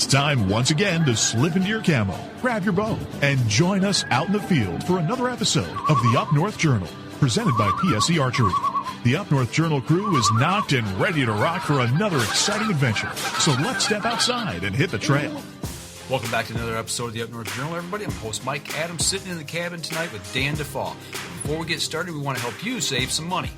It's time once again to slip into your camo, grab your bow, and join us out in the field for another episode of the Up North Journal, presented by PSE Archery. The Up North Journal crew is knocked and ready to rock for another exciting adventure. So let's step outside and hit the trail. Welcome back to another episode of the Up North Journal, everybody. I'm host Mike Adams, sitting in the cabin tonight with Dan DeFaw. Before we get started, we want to help you save some money.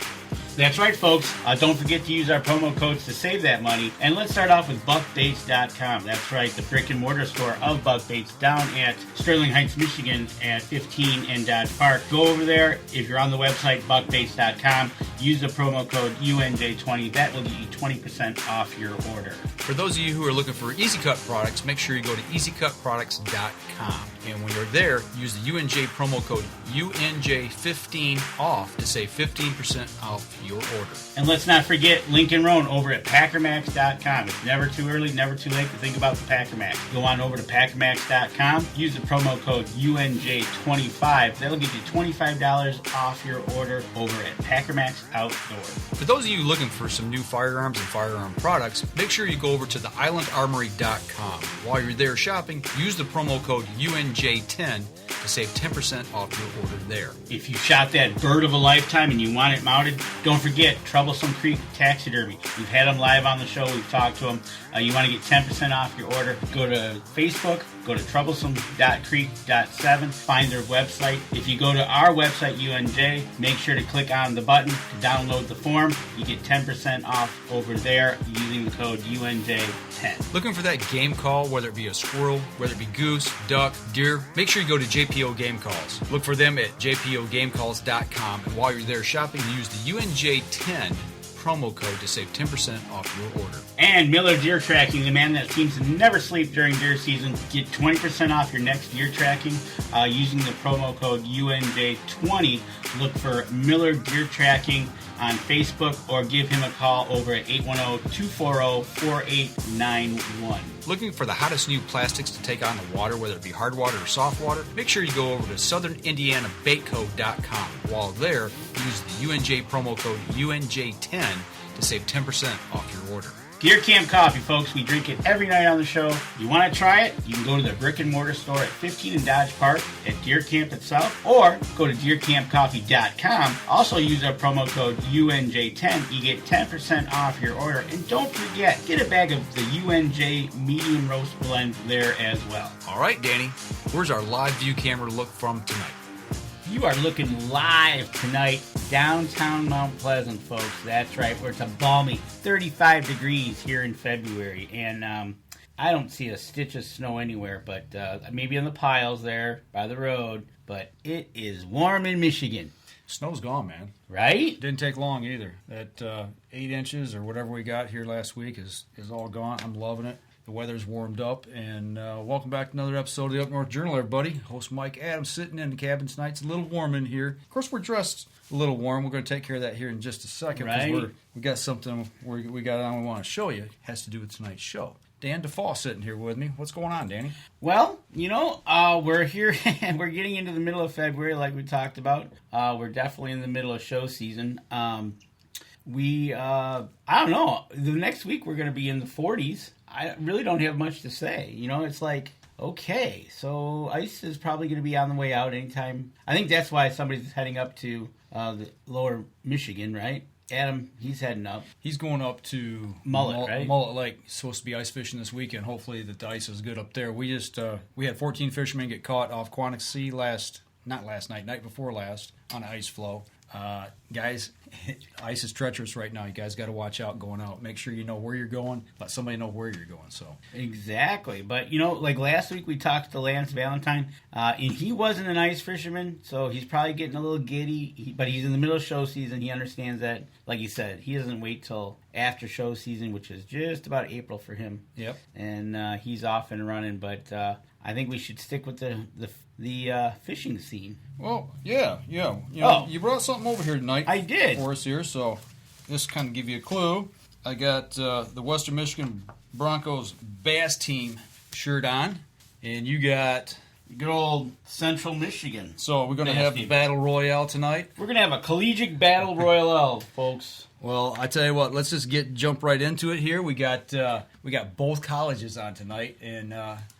That's right, folks. Don't forget to use our promo codes to save that money. And let's start off with buckbaits.com. That's right, the brick and mortar store of Buck Baits down at Sterling Heights, Michigan at 15 and Dodge Park. Go over there. If you're on the website, buckbaits.com, use the promo code UNJ20. That will get you 20% off your order. For those of you who are looking for Easy Cut products, make sure you go to easycutproducts.com. And when you're there, use the UNJ promo code UNJ15 off to save 15% off your order. And let's not forget Lincoln Roan over at packermax.com. It's never too early, never too late to think about the Packer Max. Go on over to packermax.com, use the promo code UNJ25. That'll get you $25 off your order over at Packer Max Outdoor. For those of you looking for some new firearms and firearm products, make sure you go over to theislandarmory.com. While you're there shopping, use the promo code UNJ10 to save 10% off your order there. If you shot that bird of a lifetime and you want it mounted, don't forget Troublesome Creek Taxidermy. We've had them live on the show. We've talked to them. You want to get 10% off your order, go to Facebook, go to troublesome.creek.7, find their website. If you go to our website, UNJ, make sure to click on the button to download the form. You get 10% off over there using the code UNJ10. Looking for that game call, whether it be a squirrel, whether it be goose, duck, deer, make sure you go to JPO Game Calls. Look for them at jpogamecalls.com, and while you're there shopping, use the UNJ10 promo code to save 10% off your order. And Miller Deer Tracking, the man that seems to never sleep during deer season. Get 20% off your next deer tracking using the promo code UNJ20. Look for Miller Deer Tracking on Facebook or give him a call over at 810-240-4891. Looking for the hottest new plastics to take on the water, whether it be hard water or soft water? Make sure you go over to southern.indiana.baitco.com. While there, use the UNJ promo code UNJ10 to save 10% off your order. Deer Camp Coffee, folks. We drink it every night on the show. You want to try it? You can go to the brick and mortar store at 15 and Dodge Park at Deer Camp itself, or go to deercampcoffee.com. Also use our promo code UNJ10. You get 10% off your order. And don't forget, get a bag of the UNJ medium roast blend there as well. All right, Danny, where's our live view camera look from tonight? You are looking live tonight, downtown Mount Pleasant, folks. That's right, where it's a balmy 35 degrees here in February. And I don't see a stitch of snow anywhere, but maybe on the piles there by the road. But it is warm in Michigan. Snow's gone, man. Right? Didn't take long either. That 8 inches or whatever we got here last week is all gone. I'm loving it. The weather's warmed up, and welcome back to another episode of the Up North Journal, everybody. Host Mike Adams sitting in the cabin tonight. It's a little warm in here. Of course, we're dressed a little warm. We're going to take care of that here in just a second. Right. We got something we got on we want to show you. It has to do with tonight's show. Dan DeFaw sitting here with me. What's going on, Danny? Well, we're here and we're getting into the middle of February like we talked about. We're definitely in the middle of show season. I don't know. The next week we're going to be in the 40s. I really don't have much to say. It's like, okay, so ice is probably going to be on the way out anytime. I think that's why somebody's heading up to the lower Michigan, right? Adam, he's heading up. He's going up to Mullet, right? Mullet Lake. He's supposed to be ice fishing this weekend. Hopefully the ice is good up there. We had 14 fishermen get caught off Quantic Sea night before last on ice flow. Guys, ice is treacherous right now. You guys got to watch out going out. Make sure you know where you're going. Let somebody know where you're going. So exactly. But like last week we talked to Lance Valentine, and he wasn't an ice fisherman, so he's probably getting a little giddy. But he's in the middle of show season. He understands that. Like you said, he doesn't wait till after show season, which is just about April for him. Yep. And he's off and running. But I think we should stick with the fishing scene. Well, yeah. You brought something over here tonight. I did. For us here, so this kind of give you a clue. I got the Western Michigan Broncos Bass Team shirt on, and you got good old Central Michigan. So we're going to have the Battle Royale tonight. We're going to have a Collegiate Battle Royale, folks. Well, I tell you what, let's just jump right into it here. We got We got both colleges on tonight, and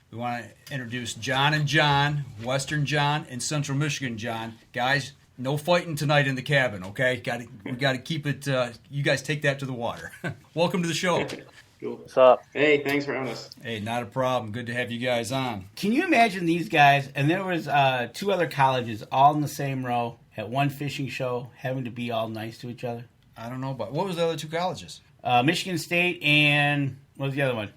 we want to introduce John and John, Western John and Central Michigan John. Guys, no fighting tonight in the cabin, okay? We got to keep it. You guys take that to the water. Welcome to the show. Cool. What's up? Hey, thanks for having us. Hey, not a problem. Good to have you guys on. Can you imagine these guys, and there was 2 other colleges all in the same row at one fishing show having to be all nice to each other? I don't know, but what was the other 2 colleges? Michigan State and what was the other one?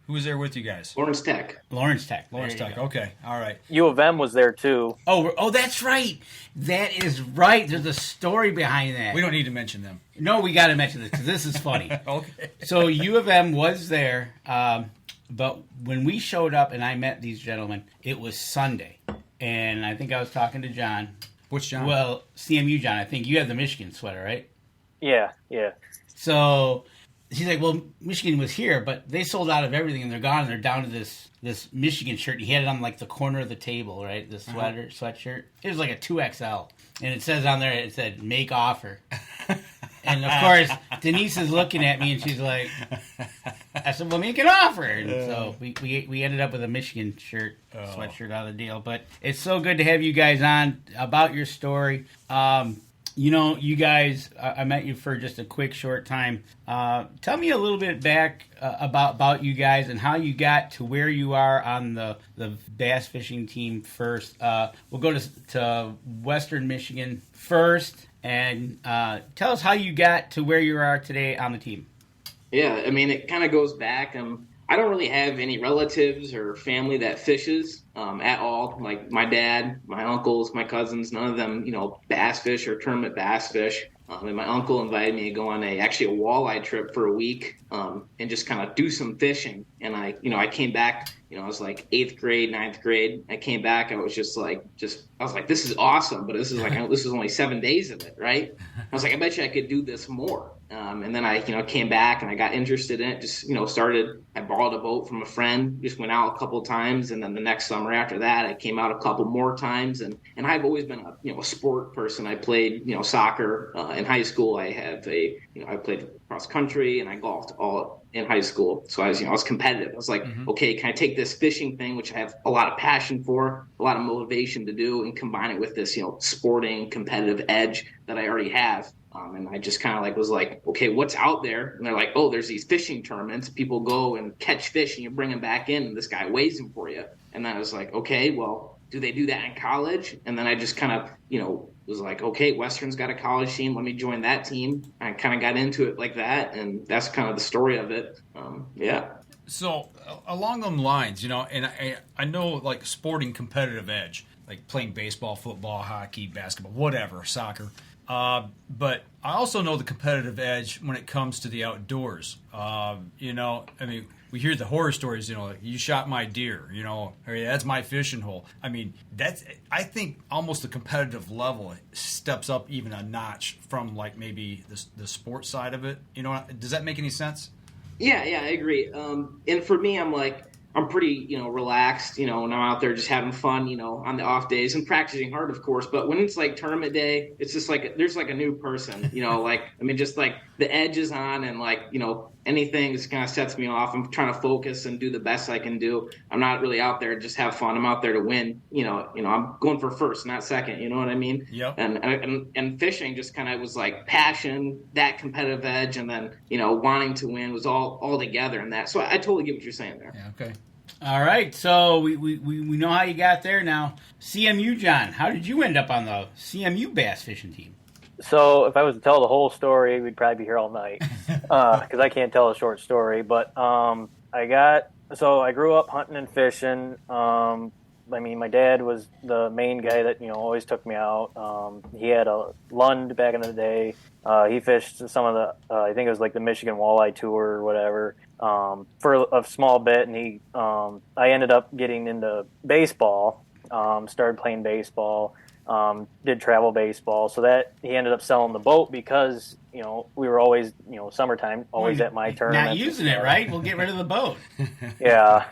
Who was there with you guys? Lawrence Tech. Lawrence Tech. Lawrence There you Tech. go. Okay, all right. U of M was there too. Oh, that's right. That is right. There's a story behind that. We don't need to mention them. No, we got to mention this because this is funny. Okay. So U of M was there, but when we showed up and I met these gentlemen, it was Sunday. And I think I was talking to John. Which John? Well, CMU John. I think you have the Michigan sweater, right? Yeah. So he's like, well, Michigan was here, but they sold out of everything and they're gone. And they're down to this Michigan shirt. He had it on like the corner of the table, right? The sweatshirt. It was like a 2XL. And it says on there, it said, make offer. And of course, Denise is looking at me and she's like, I said, well, make an offer. And so we ended up with a Michigan sweatshirt out of the deal. But it's so good to have you guys on about your story. You guys, I met you for just a quick, short time. Tell me a little bit back about you guys and how you got to where you are on the bass fishing team first. We'll go to Western Michigan first, and tell us how you got to where you are today on the team. Yeah, I mean, it kind of goes back. I don't really have any relatives or family that fishes at all. Like my dad, my uncles, my cousins, none of them, bass fish or tournament bass fish. And my uncle invited me to go on a walleye trip for a week and just kind of do some fishing. And I came back, I was like 8th grade, 9th grade. I came back, I was I was like, this is awesome, but this is only 7 days of it, right? I was like, I bet you I could do this more. And then I, came back and I got interested in it. Just, I borrowed a boat from a friend, just went out a couple of times. And then the next summer after that, I came out a couple more times. And I've always been a sport person. I played, soccer in high school. I played cross country and I golfed all in high school. So I was competitive. I was like, okay, can I take this fishing thing, which I have a lot of passion for, a lot of motivation to do, and combine it with this, sporting competitive edge that I already have. And I just kind of was like, okay, what's out there? And they're like, oh, there's these fishing tournaments. People go and catch fish and you bring them back in and this guy weighs them for you. And then I was like, okay, well, do they do that in college? And then I just kind of, was like, okay, Western's got a college team. Let me join that team. I kind of got into it like that. And that's kind of the story of it. Yeah. So along them lines, and I know like sporting competitive edge, like playing baseball, football, hockey, basketball, whatever, soccer. But I also know the competitive edge when it comes to the outdoors. We hear the horror stories, like, you shot my deer, or that's my fishing hole. I mean, I think almost the competitive level steps up even a notch from like maybe the sports side of it. Does that make any sense? Yeah, I agree. And for me, I'm pretty, relaxed, when I'm out there just having fun, on the off days and practicing hard, of course. But when it's like tournament day, it's just like there's like a new person, just like the edge is on and anything just kind of sets me off. I'm trying to focus and do the best I can do. I'm not really out there to just have fun. I'm out there to win. I'm going for first, not second. You know what I mean? Yep. And fishing just kind of was like passion, that competitive edge, and then wanting to win was all together in that. So I totally get what you're saying there. Yeah. Okay. All right, so we know how you got there now. CMU, John, how did you end up on the CMU bass fishing team? So if I was to tell the whole story, we'd probably be here all night because I can't tell a short story. But I grew up hunting and fishing. My dad was the main guy that always took me out. He had a Lund back in the day. He fished some of the I think it was like the Michigan Walleye Tour or whatever for a small bit, and I ended up getting into baseball. Started playing baseball. Did travel baseball, so that he ended up selling the boat because we were always summertime always at my tournament. Not using it, right? We'll get rid of the boat. Yeah,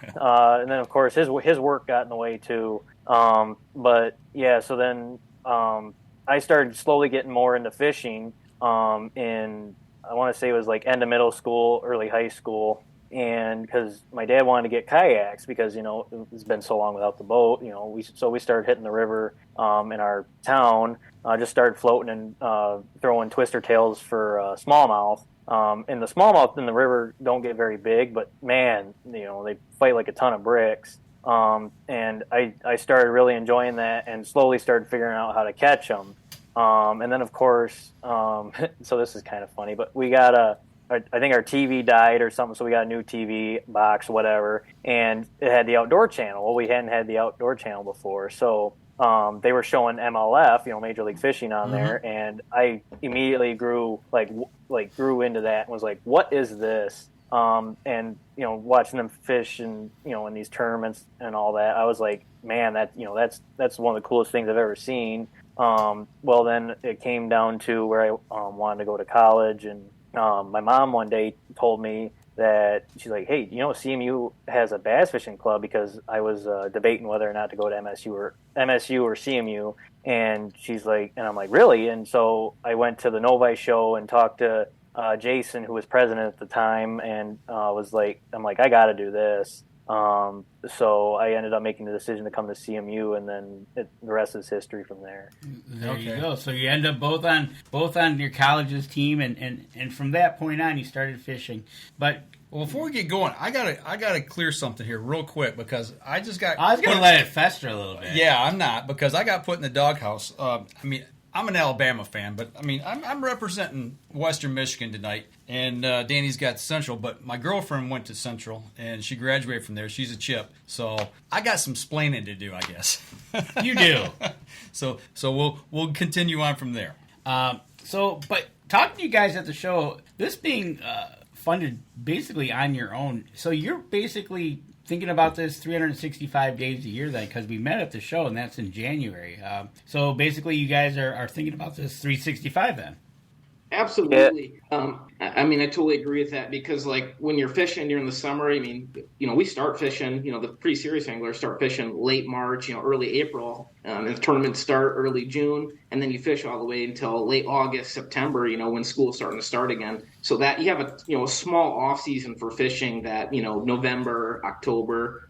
and then of course his work got in the way too. But yeah, so then I started slowly getting more into fishing. In I want to say it was like end of middle school, early high school. and because my dad wanted to get kayaks because it's been so long without the boat. We started hitting the river in our town. Just started floating and throwing twister tails for smallmouth. And the smallmouth in the river don't get very big, but man, they fight like a ton of bricks. And I started really enjoying that and slowly started figuring out how to catch them. And then of course, so this is kind of funny, but we got I think our TV died or something, so we got a new TV box, whatever, and it had the outdoor channel. Well, we hadn't had the outdoor channel before, so they were showing MLF, Major League Fishing on there, and I immediately grew into that and was like, what is this? And watching them fish and in these tournaments and all that, I was like, man, that's one of the coolest things I've ever seen. Well, then it came down to where I wanted to go to college, and my mom one day told me that she's like, hey, CMU has a bass fishing club, because I was debating whether or not to go to MSU or CMU, and she's like, and I'm like, really? And so I went to the Novi show and talked to Jason, who was president at the time, and I'm like, I got to do this. So I ended up making the decision to come to CMU, and then the rest is history from there. There you go. So you end up both on your college's team, and from that point on, you started fishing. But well, before we get going, I gotta clear something here real quick, because I was gonna let it fester a little bit. Yeah, I'm not, because I got put in the doghouse. I'm an Alabama fan, but I'm representing Western Michigan tonight, and Danny's got Central. But my girlfriend went to Central, and she graduated from there. She's a Chip, so I got some splaining to do, I guess. You do. So we'll continue on from there. But talking to you guys at the show, this being funded basically on your own, so you're basically thinking about this 365 days a year then, because we met at the show, and that's in January. So basically you guys are thinking about this 365 then. Absolutely. Yeah. I totally agree with that, because like when you're fishing during the summer, we start fishing, the pretty serious anglers start fishing late March, early April, and the tournaments start early June, and then you fish all the way until late August, September, when school's starting to start again. So that you have a small off season for fishing that, November, October,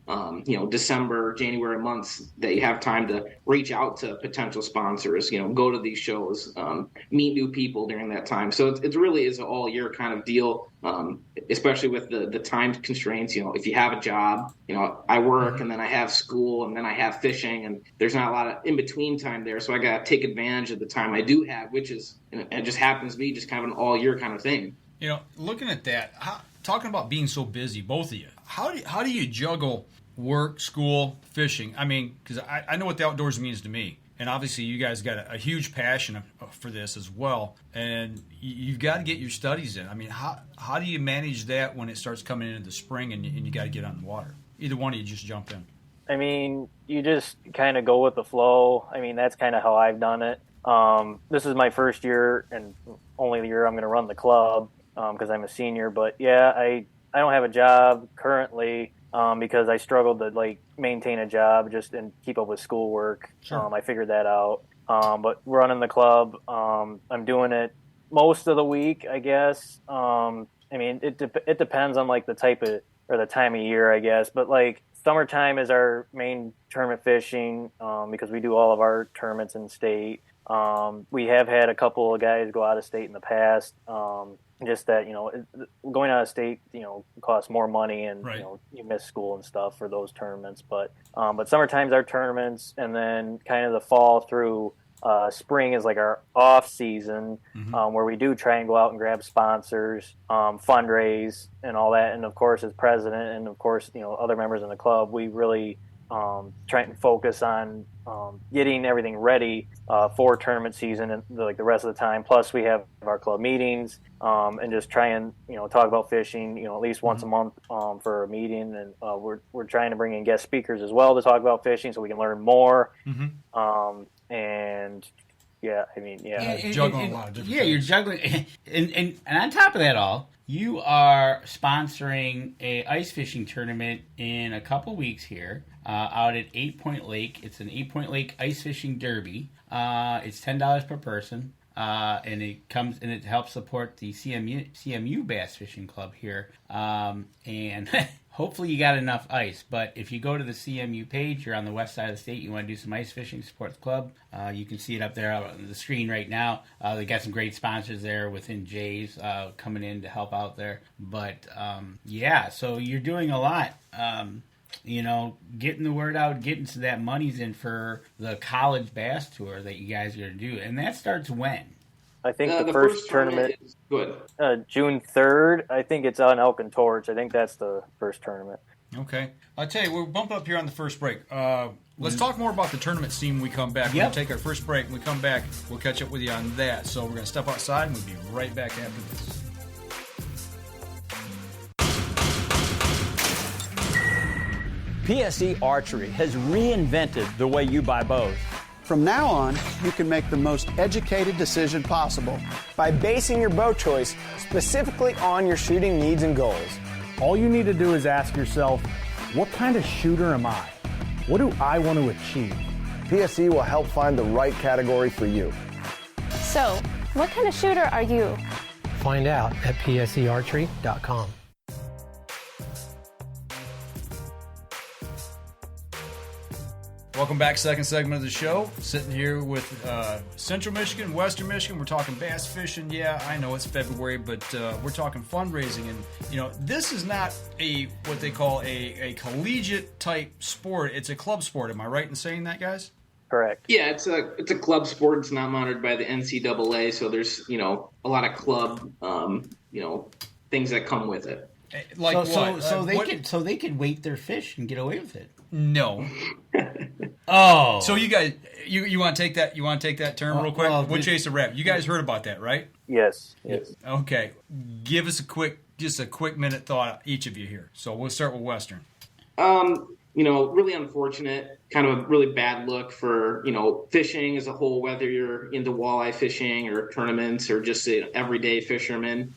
December, January months, that you have time to reach out to potential sponsors, go to these shows, meet new people during that time. So it really is an all year kind of deal, especially with the time constraints. If you have a job, I work, and then I have school, and then I have fishing, and there's not a lot of in between time there. So I got to take advantage of the time I do have, which is, it just happens to be just kind of an all year kind of thing. Looking at that, talking about being so busy, both of you, how do you juggle work, school, fishing? Because I know what the outdoors means to me. And obviously you guys got a huge passion for this as well. And you've got to get your studies in. How do you manage that when it starts coming into the spring and you got to get on the water? Either one of you just jump in. You just kind of go with the flow. That's kind of how I've done it. This is my first year and only the year I'm going to run the club, because I'm a senior. But yeah, I don't have a job currently, because I struggled to maintain a job just and keep up with schoolwork. Sure. I figured that out. But running the club, I'm doing it most of the week, I guess. It depends on the type of or the time of year, I guess. But summertime is our main tournament fishing, because we do all of our tournaments in state. We have had a couple of guys go out of state in the past. Just that, going out of state, costs more money, and right. You miss school and stuff for those tournaments. But summertime's our tournaments, and then kind of the fall through spring is our off season, where we do try and go out and grab sponsors, fundraise, and all that. And of course, as president, and of course, other members in the club, we really try and focus on getting everything ready for tournament season and the rest of the time. Plus, we have our club meetings, and just try and talk about fishing at least once a month for a meeting. And we're trying to bring in guest speakers as well to talk about fishing, so we can learn more. And yeah, juggling a lot of different things. You're juggling, and on top of that all, you are sponsoring a ice fishing tournament in a couple weeks here, out at 8 Point Lake. It's an 8 Point Lake ice fishing derby. It's $10 per person. and it helps support the CMU Bass Fishing Club here. And hopefully you got enough ice. But if you go to the CMU page, you're on the west side of the state, you want to do some ice fishing, support the club. You can see it up there on the screen right now. They got some great sponsors there within Jay's coming in to help out there. But so you're doing a lot. Getting the word out, getting so that money's in for the college bass tour that you guys are going to do. And that starts when? I think the first tournament is good. June 3rd. I think it's on Elk and Torch. I think that's the first tournament. Okay. I'll tell you, we'll bump up here on the first break. Let's talk more about the tournament scene when we come back. We're going to take our first break. When we come back, we'll catch up with you on that. So we're going to step outside, and we'll be right back after this. PSE Archery has reinvented the way you buy bows. From now on, you can make the most educated decision possible by basing your bow choice specifically on your shooting needs and goals. All you need to do is ask yourself, what kind of shooter am I? What do I want to achieve? PSE will help find the right category for you. So, what kind of shooter are you? Find out at psearchery.com. Welcome back, second segment of the show. Sitting here with Central Michigan, Western Michigan. We're talking bass fishing. Yeah, I know it's February, but we're talking fundraising. And, this is not what they call a collegiate type sport. It's a club sport. Am I right in saying that, guys? Correct. Yeah, it's a club sport. It's not monitored by the NCAA, so there's, a lot of club, things that come with it. Like what? So they could weight their fish and get away with it. No. Oh. So you guys, you want to take that? You want to take that term real quick? Well, We'll chase a rabbit. You guys heard about that, right? Yes. Okay. Give us a quick minute thought, each of you here. So we'll start with Western. Really unfortunate, kind of a really bad look for, fishing as a whole, whether you're into walleye fishing or tournaments or just an everyday fisherman.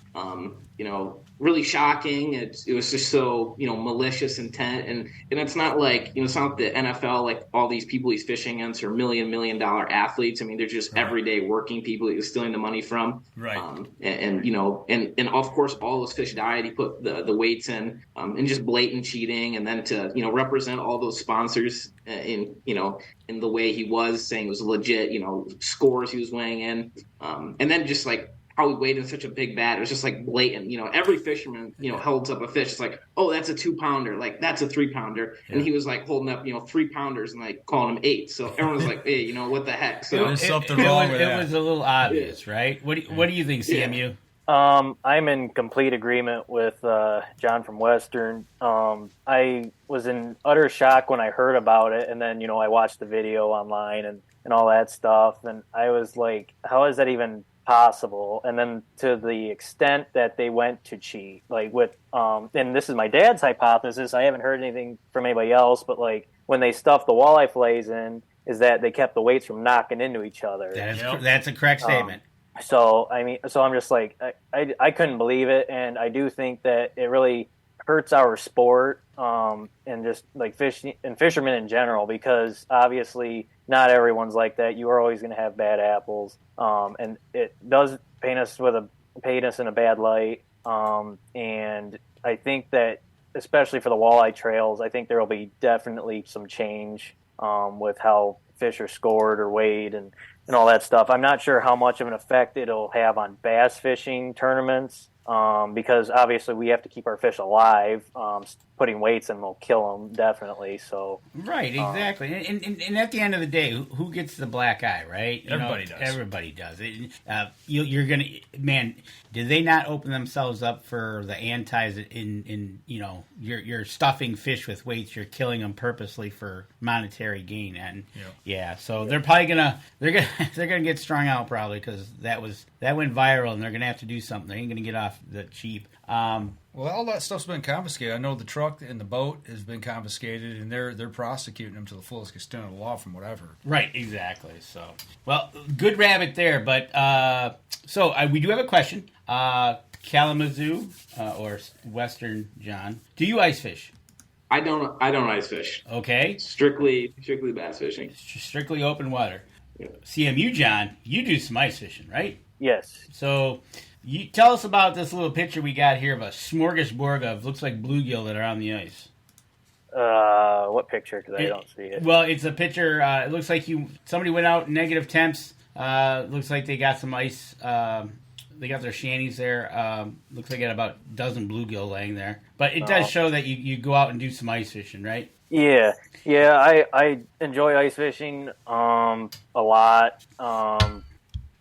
Really shocking. It was just so, malicious intent. And it's not like, it's not the NFL, like all these people he's fishing against are $1 million athletes. I mean, they're just everyday working people he's stealing the money from. Right. And of course, all those fish died. He put the weights in, and just blatant cheating. And then to, represent all those sponsors in the way he was, saying it was legit, scores he was weighing in. And then just like, how he weighed in such a big bat. It was just like blatant. Every fisherman, holds up a fish. It's like, oh, that's a 2-pounder. Like, that's a 3-pounder. Yeah. And he was like holding up, 3-pounders and like calling them 8. So everyone was like, hey, what the heck? So there's something wrong with that. It was a little obvious, right? What do you think, CMU? I'm in complete agreement with John from Western. I was in utter shock when I heard about it, and then, I watched the video online and all that stuff, and I was like, how is that even possible? And then to the extent that they went to cheat, like with and this is my dad's hypothesis, I haven't heard anything from anybody else, but like when they stuffed the walleye fillets in, is that they kept the weights from knocking into each other. That's a correct statement. So I'm just like, I couldn't believe it, and I do think that it really hurts our sport, and just like fishing and fishermen in general, because obviously not everyone's like that. You are always going to have bad apples, and it does paint us in a bad light. And I think that especially for the walleye trails, I think there will be definitely some change with how fish are scored or weighed and all that stuff. I'm not sure how much of an effect it'll have on bass fishing tournaments, because obviously we have to keep our fish alive. Putting weights in will kill them, definitely. So right, exactly. And at the end of the day, who gets the black eye, right? Everybody does. Everybody does. You're gonna, man. Did they not open themselves up for the antis in you're stuffing fish with weights, you're killing them purposely for monetary gain, and so they're probably gonna get strung out probably, because that went viral, and they're gonna have to do something. They ain't gonna get off the cheap. Well, all that stuff's been confiscated. I know the truck and the boat has been confiscated, and they're prosecuting them to the fullest extent of the law from what I've heard. Right, exactly. So, well, good rabbit there. But we do have a question. Kalamazoo or Western John, do you ice fish? I don't ice fish. Okay. Strictly bass fishing. Strictly open water. CMU, John, you do some ice fishing, right? Yes. So you tell us about this little picture we got here of a smorgasbord of looks like bluegill that are on the ice. What picture? Because I don't see it. Well, it's a picture. It looks like somebody went out in negative temps. Looks like they got some ice. They got their shanties there. Looks like they got about a dozen bluegill laying there. But it does show that you go out and do some ice fishing, right? Yeah. I enjoy ice fishing a lot.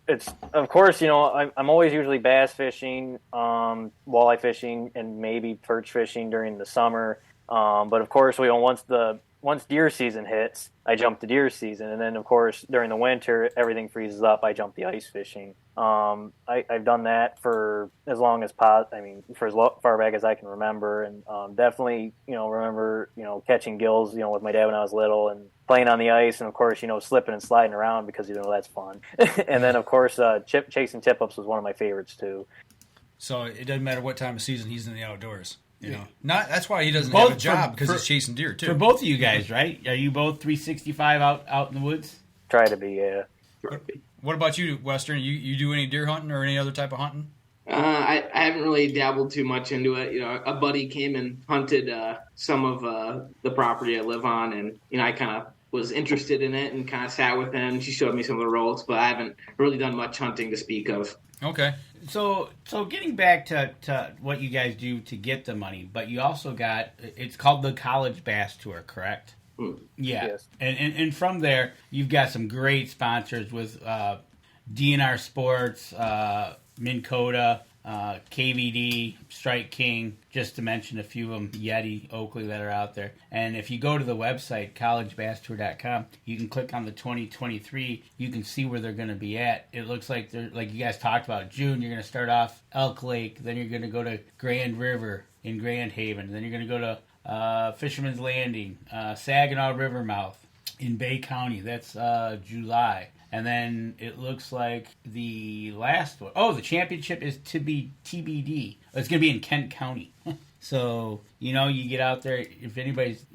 It's, of course, I'm always usually bass fishing, walleye fishing, and maybe perch fishing during the summer. But of course, once deer season hits, I jump to deer season, and then of course during the winter everything freezes up. I jump the ice fishing. I've done that for as long as for as far back as I can remember, and definitely remember catching gills with my dad when I was little and playing on the ice, and of course slipping and sliding around because that's fun. And then of course chasing tip ups was one of my favorites too. So it doesn't matter what time of season he's in the outdoors. That's why he doesn't have a job, because he's chasing deer too. For both of you guys, right? Are you both 365 out in the woods? Try to be, yeah. What about you, Western? You do any deer hunting or any other type of hunting? I haven't really dabbled too much into it. A buddy came and hunted some of the property I live on, and I kind of was interested in it and kind of sat with him. She showed me some of the ropes, but I haven't really done much hunting to speak of. Okay. So getting back to what you guys do to get the money, but you also got, it's called the College Bass Tour, correct? Mm. Yeah. Yes. And from there, you've got some great sponsors with DNR Sports, Minn Kota, KVD, Strike King, just to mention a few of them, Yeti, Oakley, that are out there. And if you go to the website, collegebasstour.com, you can click on the 2023. You can see where they're going to be at. It looks like they're, like you guys talked about, June, you're going to start off Elk Lake, then you're going to go to Grand River in Grand Haven, then you're going to go to Fisherman's Landing, Saginaw Rivermouth in Bay County. That's July. And then it looks like the last one, the championship is to be TBD. It's going to be in Kent County. So, you get out there. If anybody's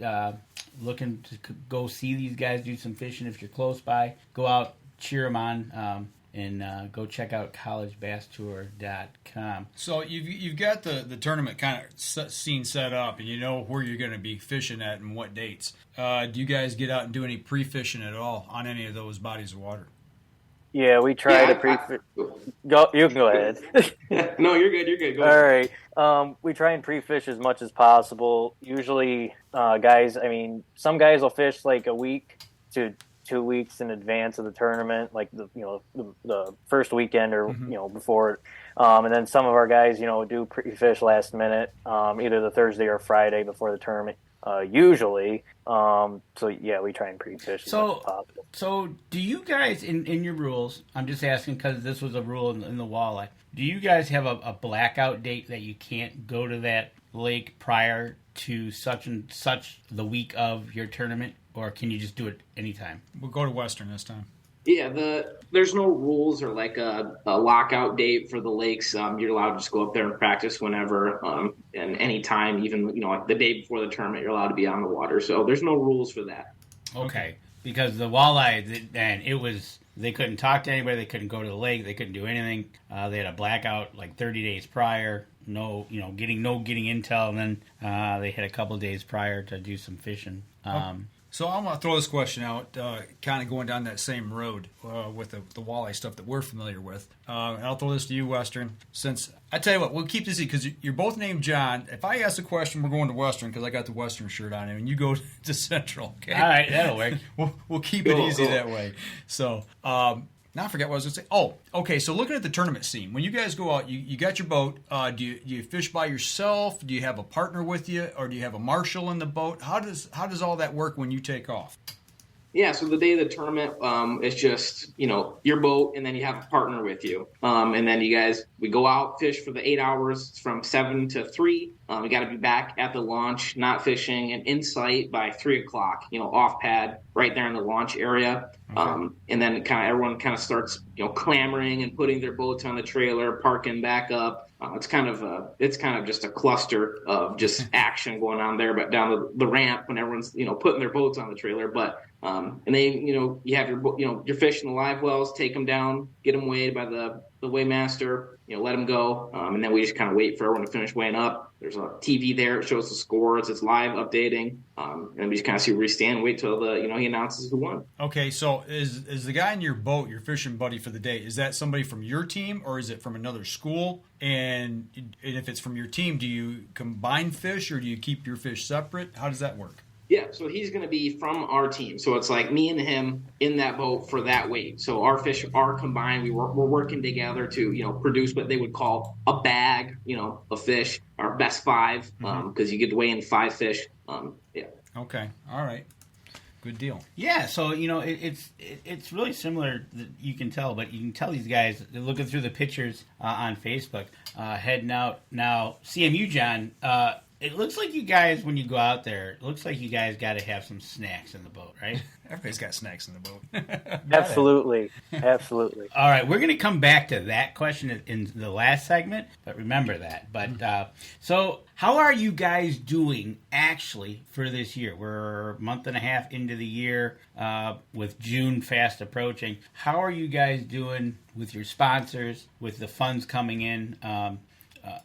looking to go see these guys do some fishing, if you're close by, go out, cheer them on, and go check out collegebasstour.com. So you've got the tournament kind of scene set up, and you know where you're going to be fishing at and what dates. Do you guys get out and do any pre-fishing at all on any of those bodies of water? Yeah, we try to pre-fish. You can go ahead. No, you're good. Go all ahead. right. We try and pre-fish as much as possible. Usually, some guys will fish like a week to 2 weeks in advance of the tournament, like the first weekend or before, and then some of our guys do pre-fish last minute, either the Thursday or Friday before the tournament. Usually, we try and pre-fish as much as possible. So do you guys in your rules? I'm just asking because this was a rule in the walleye. Do you guys have a blackout date that you can't go to that lake prior to such and such the week of your tournament? Or can you just do it anytime? We'll go to Western this time. Yeah, there's no rules or like a lockout date for the lakes. You're allowed to just go up there and practice whenever and any time, even like the day before the tournament, you're allowed to be on the water. So there's no rules for that. Okay, because the walleye, they couldn't talk to anybody. They couldn't go to the lake. They couldn't do anything. They had a blackout like 30 days prior. No, getting intel, and then they had a couple of days prior to do some fishing. So I'm going to throw this question out, kind of going down that same road with the walleye stuff that we're familiar with. And I'll throw this to you, Western. Since I tell you what, we'll keep this easy because you're both named John. If I ask a question, we're going to Western because I got the Western shirt on, and you go to Central. Okay? All right, that'll work. We'll keep it easy that way. So. Now I forget what I was going to say. Oh, okay. So looking at the tournament scene, when you guys go out, you got your boat. Do you fish by yourself? Do you have a partner with you, or do you have a marshal in the boat? How does all that work when you take off? Yeah, so the day of the tournament, it's just, your boat, and then you have a partner with you. And then we go out, fish for the 8 hours from 7 to 3. We got to be back at the launch, not fishing, and in sight by 3 o'clock, off pad, right there in the launch area. Okay. And then everyone starts, clamoring and putting their boats on the trailer, parking back up. It's kind of just a cluster of just action going on there, but down the ramp when everyone's, putting their boats on the trailer. But And they, you have your fish in the live wells, take them down, get them weighed by the weighmaster, let them go. And then we just kind of wait for everyone to finish weighing up. There's a TV there. It shows the scores. It's live updating. And we just kind of see where we stand, wait till he announces who won. Okay, so is the guy in your boat your fishing buddy for the day? Is that somebody from your team or is it from another school? And if it's from your team, do you combine fish or do you keep your fish separate? How does that work? Yeah, so he's going to be from our team. So it's like me and him in that boat for that weight. So our fish are combined. We're working together to, produce what they would call a bag, of fish, our best 5, because you get to weigh in 5 fish. Yeah. Okay. All right. Good deal. Yeah, so it's really similar. You can tell, but you can tell these guys looking through the pictures on Facebook, heading out now. CMU, John. It looks like you guys, when you go out there, it looks like you guys got to have some snacks in the boat, right? Everybody's got snacks in the boat. Absolutely. Absolutely. All right, we're going to come back to that question in the last segment, but remember that. But so how are you guys doing actually for this year? We're a month and a half into the year with June fast approaching. How are you guys doing with your sponsors, with the funds coming in?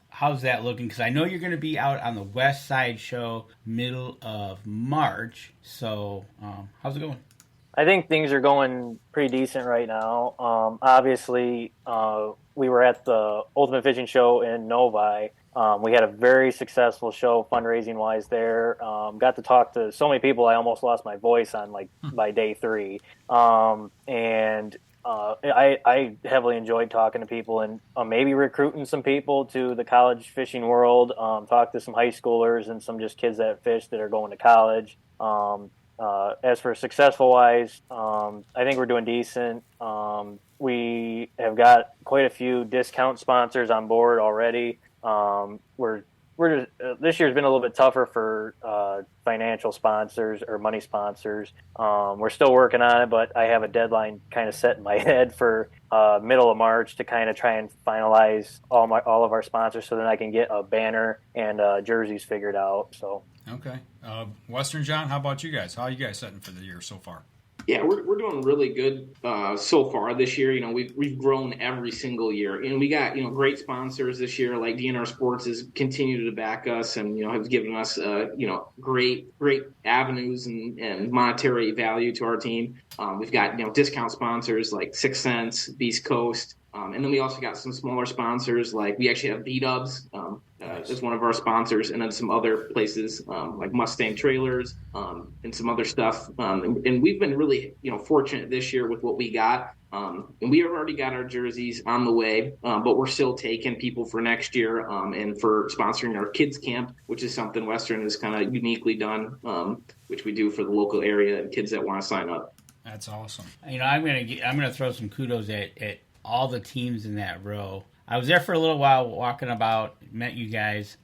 How's that looking? Because I know you're going to be out on the West Side Show middle of March. So how's it going? I think things are going pretty decent right now. Obviously, we were at the Ultimate Fishing Show in Novi. We had a very successful show fundraising-wise there. Got to talk to so many people I almost lost my voice on by day 3. I heavily enjoyed talking to people and maybe recruiting some people to the college fishing world, talk to some high schoolers and some just kids that fish that are going to college. As for successful-wise, I think we're doing decent. We have got quite a few discount sponsors on board already. This year's been a little bit tougher for financial sponsors or money sponsors. We're still working on it, but I have a deadline kind of set in my head for middle of March to kind of try and finalize all of our sponsors, so then I can get a banner and jerseys figured out. So okay, Western John, how about you guys? How are you guys setting for the year so far? Yeah, we're doing really good so far this year. We've grown every single year, and we got great sponsors this year. Like DNR Sports has continued to back us, and have given us great avenues and monetary value to our team. We've got discount sponsors like 6 Cents, Beast Coast, and then we also got some smaller sponsors like we actually have B-Dubs as one of our sponsors, and then some other places like Mustang Trailers and some other stuff. And we've been really fortunate this year with what we got. And we have already got our jerseys on the way, but we're still taking people for next year and for sponsoring our kids camp, which is something Western has kind of uniquely done, which we do for the local area and kids that want to sign up. That's awesome. I'm gonna throw some kudos at all the teams in that row. I was there for a little while walking about, met you guys,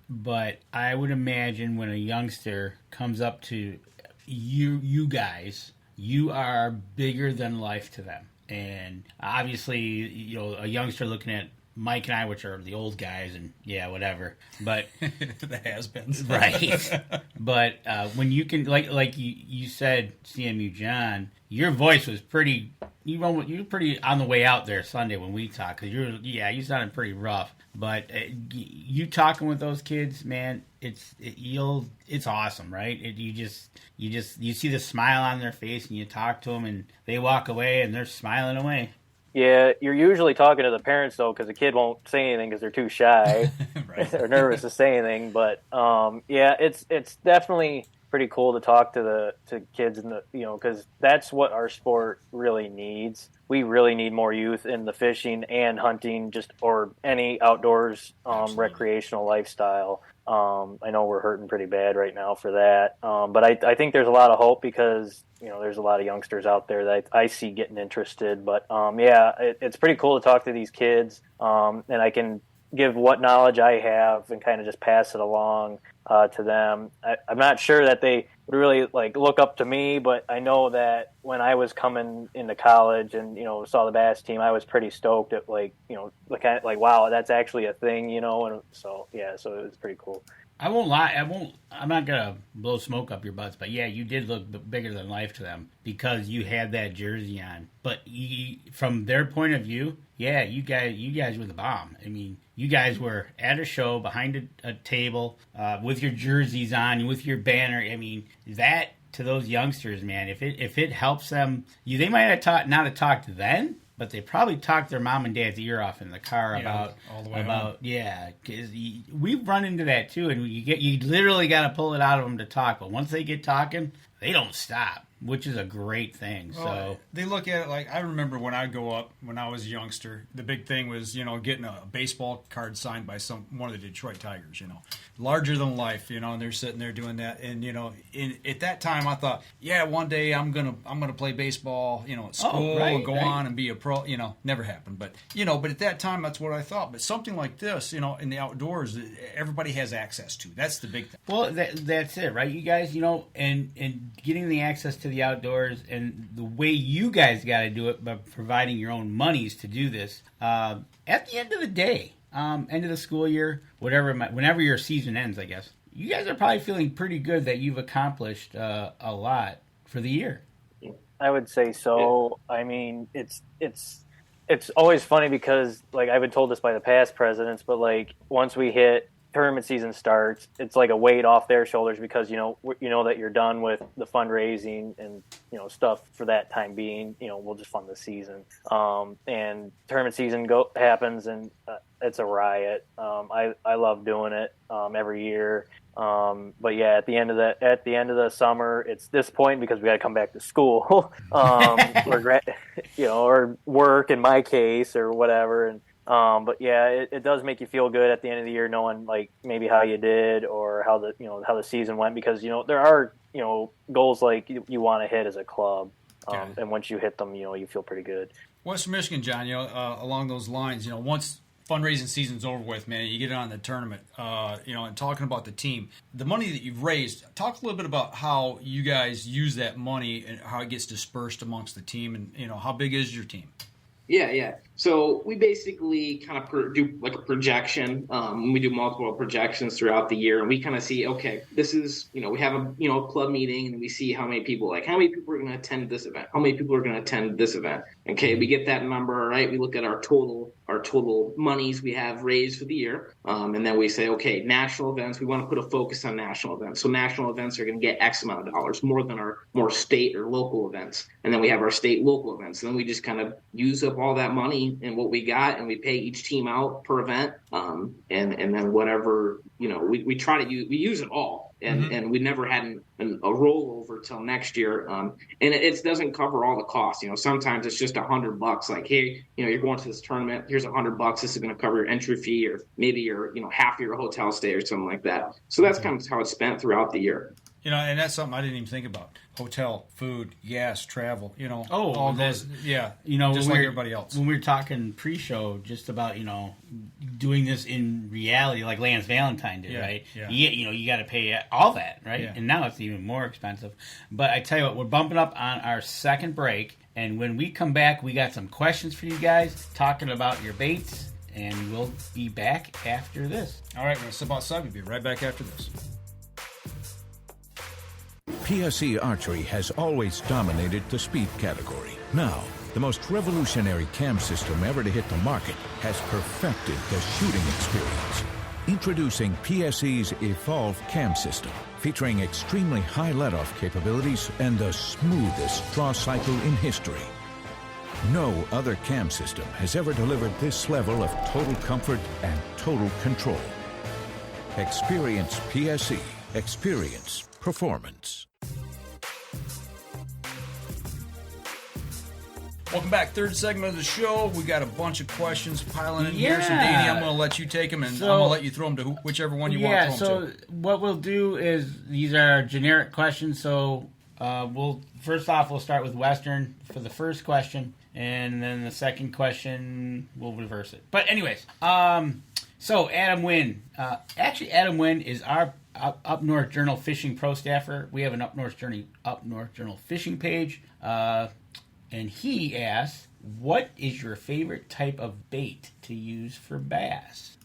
but I would imagine when a youngster comes up to you guys, you are bigger than life to them. And obviously, a youngster looking at Mike and I, which are the old guys, and yeah, whatever. But the has-beens, right? But when you can, like you said, CMU John, your voice was pretty. You were pretty on the way out there Sunday when we talked, because you sounded pretty rough. But you talking with those kids, man, it's awesome, right? You see the smile on their face, and you talk to them, and they walk away, and they're smiling away. Yeah, you're usually talking to the parents, though, because the kid won't say anything because they're too shy or nervous to say anything. But, it's definitely pretty cool to talk to kids, because that's what our sport really needs. We really need more youth in the fishing and hunting, or any outdoors recreational lifestyle. I know we're hurting pretty bad right now for that. But I think there's a lot of hope because, there's a lot of youngsters out there that I see getting interested. But, it's pretty cool to talk to these kids. And I can give what knowledge I have and kind of just pass it along to them. I'm not sure that they would really look up to me, but I know that when I was coming into college and saw the bass team, I was pretty stoked at wow, that's actually a thing, and so it was pretty cool. I won't lie. I'm not gonna blow smoke up your butts, but yeah, you did look bigger than life to them because you had that jersey on. But from their point of view, yeah, you guys were the bomb. I mean, you guys were at a show behind a table with your jerseys on, with your banner. I mean, that to those youngsters, man, if it helps them, they might not have talked then. But they probably talked their mom and dad's ear off in the car about because we've run into that too, and you literally got to pull it out of them to talk. But once they get talking, they don't stop, which is a great thing. Well, so they look at it like, I remember when I was a youngster, the big thing was, getting a baseball card signed by one of the Detroit Tigers, larger than life, and they're sitting there doing that. And, at that time I thought, yeah, one day I'm going to play baseball, at school and go on and be a pro, never happened. But, but at that time, that's what I thought. But something like this, in the outdoors, everybody has access to. That's the big thing. Well, that's it, right? You guys, and getting the access to the outdoors and the way you guys got to do it by providing your own monies to do this. At the end of the day, end of the school year, whenever your season ends, I guess, you guys are probably feeling pretty good that you've accomplished a lot for the year. I would say so. Yeah. I mean, it's always funny because, like, I've been told this by the past presidents, but like once we hit tournament season starts, it's like a weight off their shoulders because you know that you're done with the fundraising and stuff for that time being. We'll just fund the season. And tournament season happens and it's a riot. I love doing it every year. But yeah, at the end of the summer, it's disappointing because we got to come back to school, or work in my case or whatever. And but yeah, it does make you feel good at the end of the year knowing like maybe how you did or how the season went because there are goals like you want to hit as a club, and once you hit them, you feel pretty good. Western Michigan, John, along those lines, once fundraising season's over with, man, you get it on the tournament, and talking about the team, the money that you've raised, talk a little bit about how you guys use that money and how it gets dispersed amongst the team and, how big is your team? Yeah. So we basically kind of do like a projection. We do multiple projections throughout the year, and we kind of see, okay, this is, we have a club meeting, and we see how many people are going to attend this event, how many people are going to attend this event. Okay, we get that number, right? We look at our total monies we have raised for the year, and then we say, okay, national events, we want to put a focus on national events. So national events are going to get X amount of dollars, more than our more state or local events. And then we have our state local events. And then we just kind of use up all that money and what we got, and we pay each team out per event. And then whatever, we try to use it all. And we never had a rollover till next year. And it doesn't cover all the costs. Sometimes it's just $100. Like, hey, you're going to this tournament. Here's $100. This is going to cover your entry fee, or maybe your, half of your hotel stay or something like that. So that's kind of how it's spent throughout the year. And that's something I didn't even think about. Hotel, food, gas, travel, all those, just like everybody else. When we were talking pre-show just about, doing this in reality like Lance Valentine did, right? Yeah. You got to pay all that, right? Yeah. And now it's even more expensive. But I tell you what, we're bumping up on our second break, and when we come back, we got some questions for you guys, talking about your baits, and we'll be back after this. All right, we're going to step outside. We'll be right back after this. PSE Archery has always dominated the speed category. Now, the most revolutionary cam system ever to hit the market has perfected the shooting experience. Introducing PSE's Evolve Cam System, featuring extremely high let-off capabilities and the smoothest draw cycle in history. No other cam system has ever delivered this level of total comfort and total control. Experience PSE. Experience performance. Welcome back. Third segment of the show. We got a bunch of questions piling in here. So, Danny, I'm going to let you take them, and I'm going to let you throw them to whichever one you want to throw them to. So what we'll do is these are generic questions. So we'll start with Western for the first question, and then the second question we'll reverse it. But anyways, so Adam Wynn. Adam Wynn is our Up North Journal Fishing Pro staffer. We have an Up North Journal Fishing page. And he asks, what is your favorite type of bait to use for bass?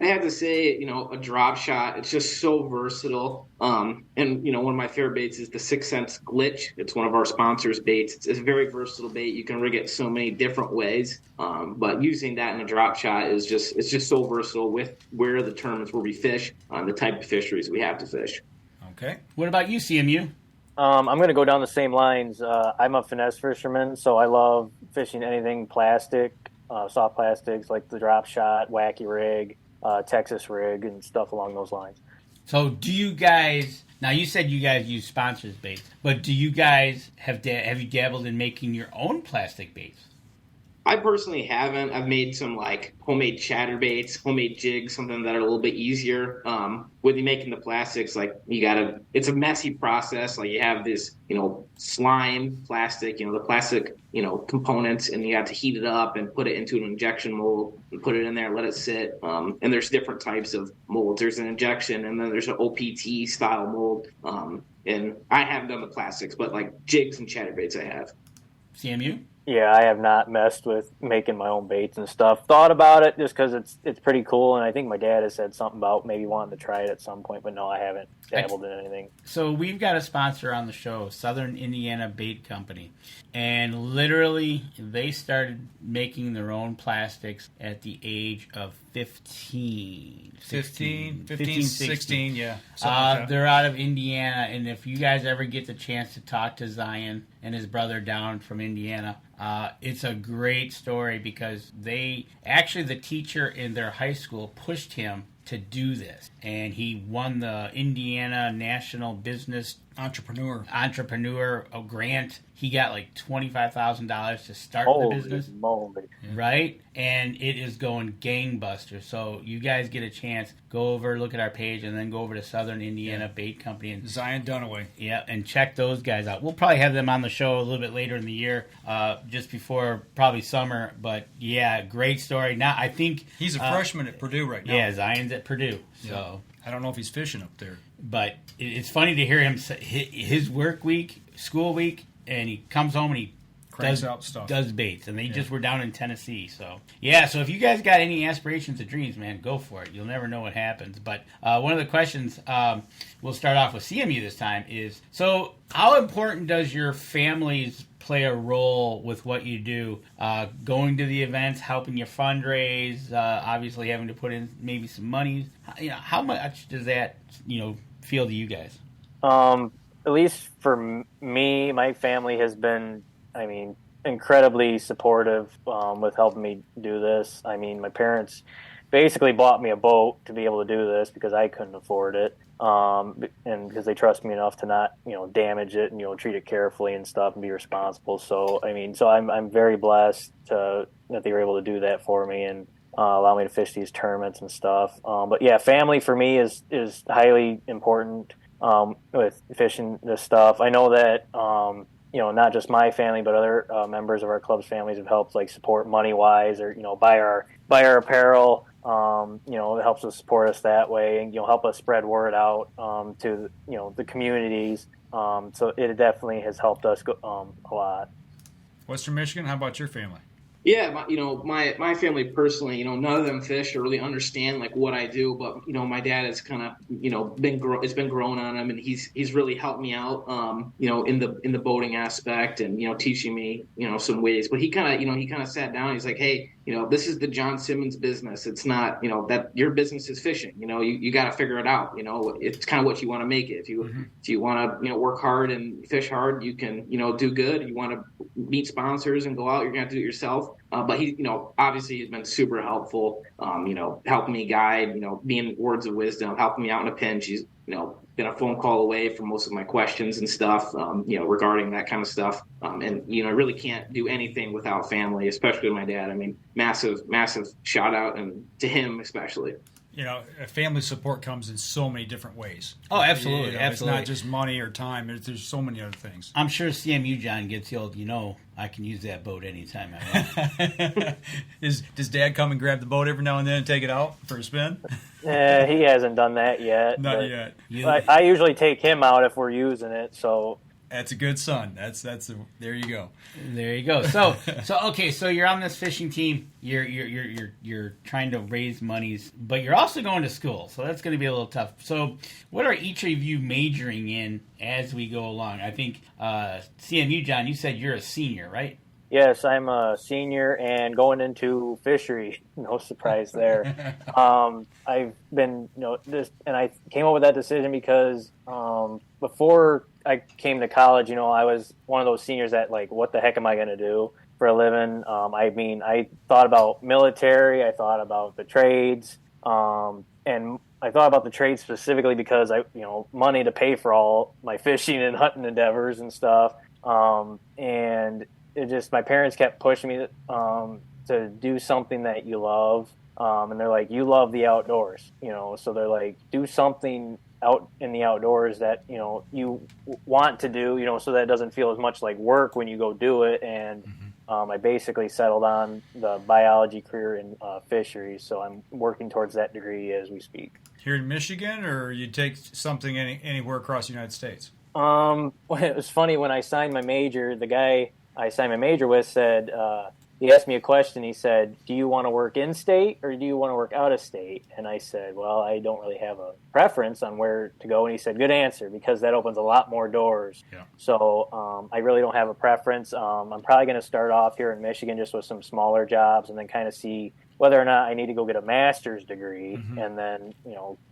I have to say, a drop shot, it's just so versatile. And, one of my favorite baits is the 6 Cents Glitch. It's one of our sponsors' baits. It's a very versatile bait. You can rig it so many different ways. But using that in a drop shot it's just so versatile with where the tournaments where we fish, the type of fisheries we have to fish. Okay. What about you, CMU? I'm going to go down the same lines. I'm a finesse fisherman, so I love fishing anything plastic, soft plastics like the drop shot, wacky rig, Texas rig, and stuff along those lines. So do you guys, now you said you guys use sponsors baits, but do you guys have you dabbled in making your own plastic baits? I personally haven't. I've made some like homemade chatterbaits, homemade jigs, something that are a little bit easier. With you making the plastics, like it's a messy process. Like you have this, slime plastic, the plastic, components, and you have to heat it up and put it into an injection mold and put it in there, let it sit. And there's different types of molds. There's an injection, and then there's an OPT style mold. And I haven't done the plastics, but like jigs and chatterbaits I have. CMU? Yeah, I have not messed with making my own baits and stuff. Thought about it just because it's pretty cool, and I think my dad has said something about maybe wanting to try it at some point, but no, I haven't dabbled in anything. So we've got a sponsor on the show, Southern Indiana Bait Company, and literally they started making their own plastics at the age of 15, 16, yeah. They're out of Indiana, and if you guys ever get the chance to talk to Zion and his brother down from Indiana, it's a great story because the teacher in their high school pushed him to do this, and he won the Indiana National Business Entrepreneur grant. He got like $25,000 to start the business. Moly. Right? And it is going gangbusters. So you guys get a chance, go over, look at our page, and then go over to Southern Indiana Bait Company and Zion Dunaway. Yeah, and check those guys out. We'll probably have them on the show a little bit later in the year, just before probably summer. But yeah, great story. Now I think he's a freshman at Purdue right now. Yeah, Zion's at Purdue. So I don't know if he's fishing up there. But it's funny to hear him say his work week, school week, and he comes home and he does baits. And they just were down in Tennessee. So, yeah, so if you guys got any aspirations or dreams, man, go for it. You'll never know what happens. But one of the questions we'll start off with CMU this time is, so how important does your family's play a role with what you do, going to the events, helping you fundraise, obviously having to put in maybe some money? How much does that feel to you guys? At least for me, my family has been, incredibly supportive with helping me do this. My parents basically bought me a boat to be able to do this because I couldn't afford it. And because they trust me enough to not, damage it and, treat it carefully and stuff and be responsible. So, I'm very blessed that they were able to do that for me and allow me to fish these tournaments and stuff. But yeah, family for me is highly important with fishing this stuff. I know that, not just my family, but other members of our club's families have helped support money wise or, buy our apparel. It helps us support us that way and, help us spread word out to, the communities. So it definitely has helped us a lot. Western Michigan, how about your family? Yeah, my family personally, none of them fish or really understand what I do, but my dad has kind of it's been growing on him, and he's really helped me out in the boating aspect and teaching me some ways. But he kind of sat down. He's like, hey, this is the John Simmons business. It's not that your business is fishing. You got to figure it out. It's kind of what you want to make it. If you want to work hard and fish hard, you can do good. You want to meet sponsors and go out, you're gonna have to do it yourself. But he, obviously he's been super helpful, helping me guide, being words of wisdom, helping me out in a pinch. He's, been a phone call away from most of my questions and stuff, regarding that kind of stuff. And, I really can't do anything without family, especially my dad. Massive shout out and to him especially. Family support comes in so many different ways. Oh, absolutely, absolutely. It's not just money or time. There's so many other things. I'm sure CMU John gets the old, I can use that boat anytime I want. Does Dad come and grab the boat every now and then and take it out for a spin? He hasn't done that yet. Not yet. I usually take him out if we're using it, so That's a good son. There you go. There you go. So okay. So you're on this fishing team. You're trying to raise monies, but you're also going to school. So that's going to be a little tough. So what are each of you majoring in as we go along? I think CMU, John, you said you're a senior, right? Yes, I'm a senior and going into fishery. No surprise there. I've been, and I came up with that decision because before I came to college, I was one of those seniors that like, what the heck am I going to do for a living? I thought about military, I thought about the trades, and I thought about the trades specifically because money to pay for all my fishing and hunting endeavors and stuff, and it just, my parents kept pushing me to do something that you love, and they're like, you love the outdoors, so they're like, do something out in the outdoors that you want to do, so that it doesn't feel as much like work when you go do it. And I basically settled on the biology career in fisheries, so I'm working towards that degree as we speak. Here in Michigan, or you take something anywhere across the United States? Well, it was funny when I signed my major. The guy I signed my major with said, he asked me a question. He said, do you want to work in state or do you want to work out of state? And I said, well, I don't really have a preference on where to go. And he said, good answer, because that opens a lot more doors. Yeah. So I really don't have a preference. I'm probably going to start off here in Michigan just with some smaller jobs and then kind of see whether or not I need to go get a master's degree and then,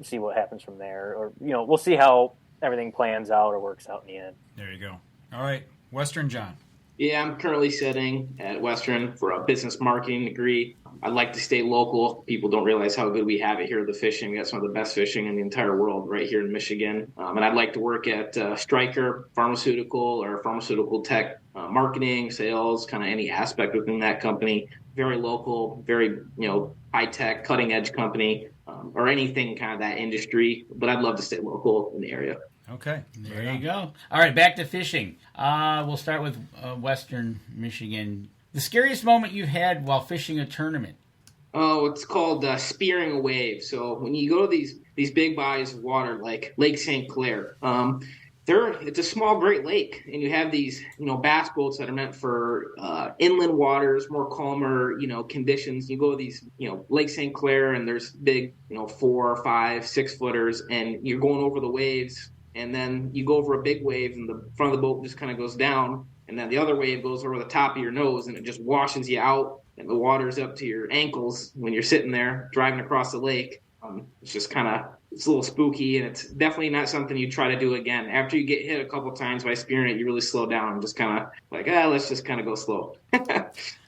see what happens from there. Or, we'll see how everything plans out or works out in the end. There you go. All right. Western John. Yeah, I'm currently studying at Western for a business marketing degree. I'd like to stay local. People don't realize how good we have it here with the fishing. We got some of the best fishing in the entire world right here in Michigan. And I'd like to work at Stryker Pharmaceutical or pharmaceutical tech marketing, sales, kind of any aspect within that company. Very local, very high-tech, cutting-edge company, or anything kind of that industry. But I'd love to stay local in the area. Okay, there you go. All right, back to fishing. We'll start with Western Michigan. The scariest moment you had while fishing a tournament? Oh, it's called spearing a wave. So when you go to these big bodies of water like Lake St. Clair, it's a small Great Lake, and you have these bass boats that are meant for inland waters, more calmer conditions. You go to these Lake St. Clair, and there's big 4, 5, 6 footers, and you're going over the waves. And then you go over a big wave, and the front of the boat just kind of goes down, and then the other wave goes over the top of your nose, and it just washes you out, and the water's up to your ankles when you're sitting there driving across the lake. It's just it's a little spooky, and it's definitely not something you try to do again. After you get hit a couple times by spearing it, you really slow down and just kind of like, let's just kind of go slow.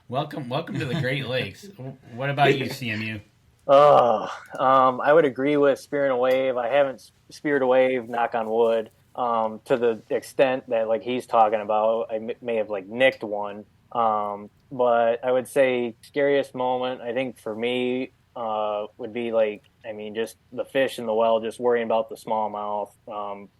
Welcome to the Great Lakes. What about you, CMU? I would agree with spearing a wave. I haven't speared a wave, knock on wood, to the extent that like he's talking about. I may have like nicked one. But I would say scariest moment, I think for me, would be just the fish in the well, just worrying about the smallmouth,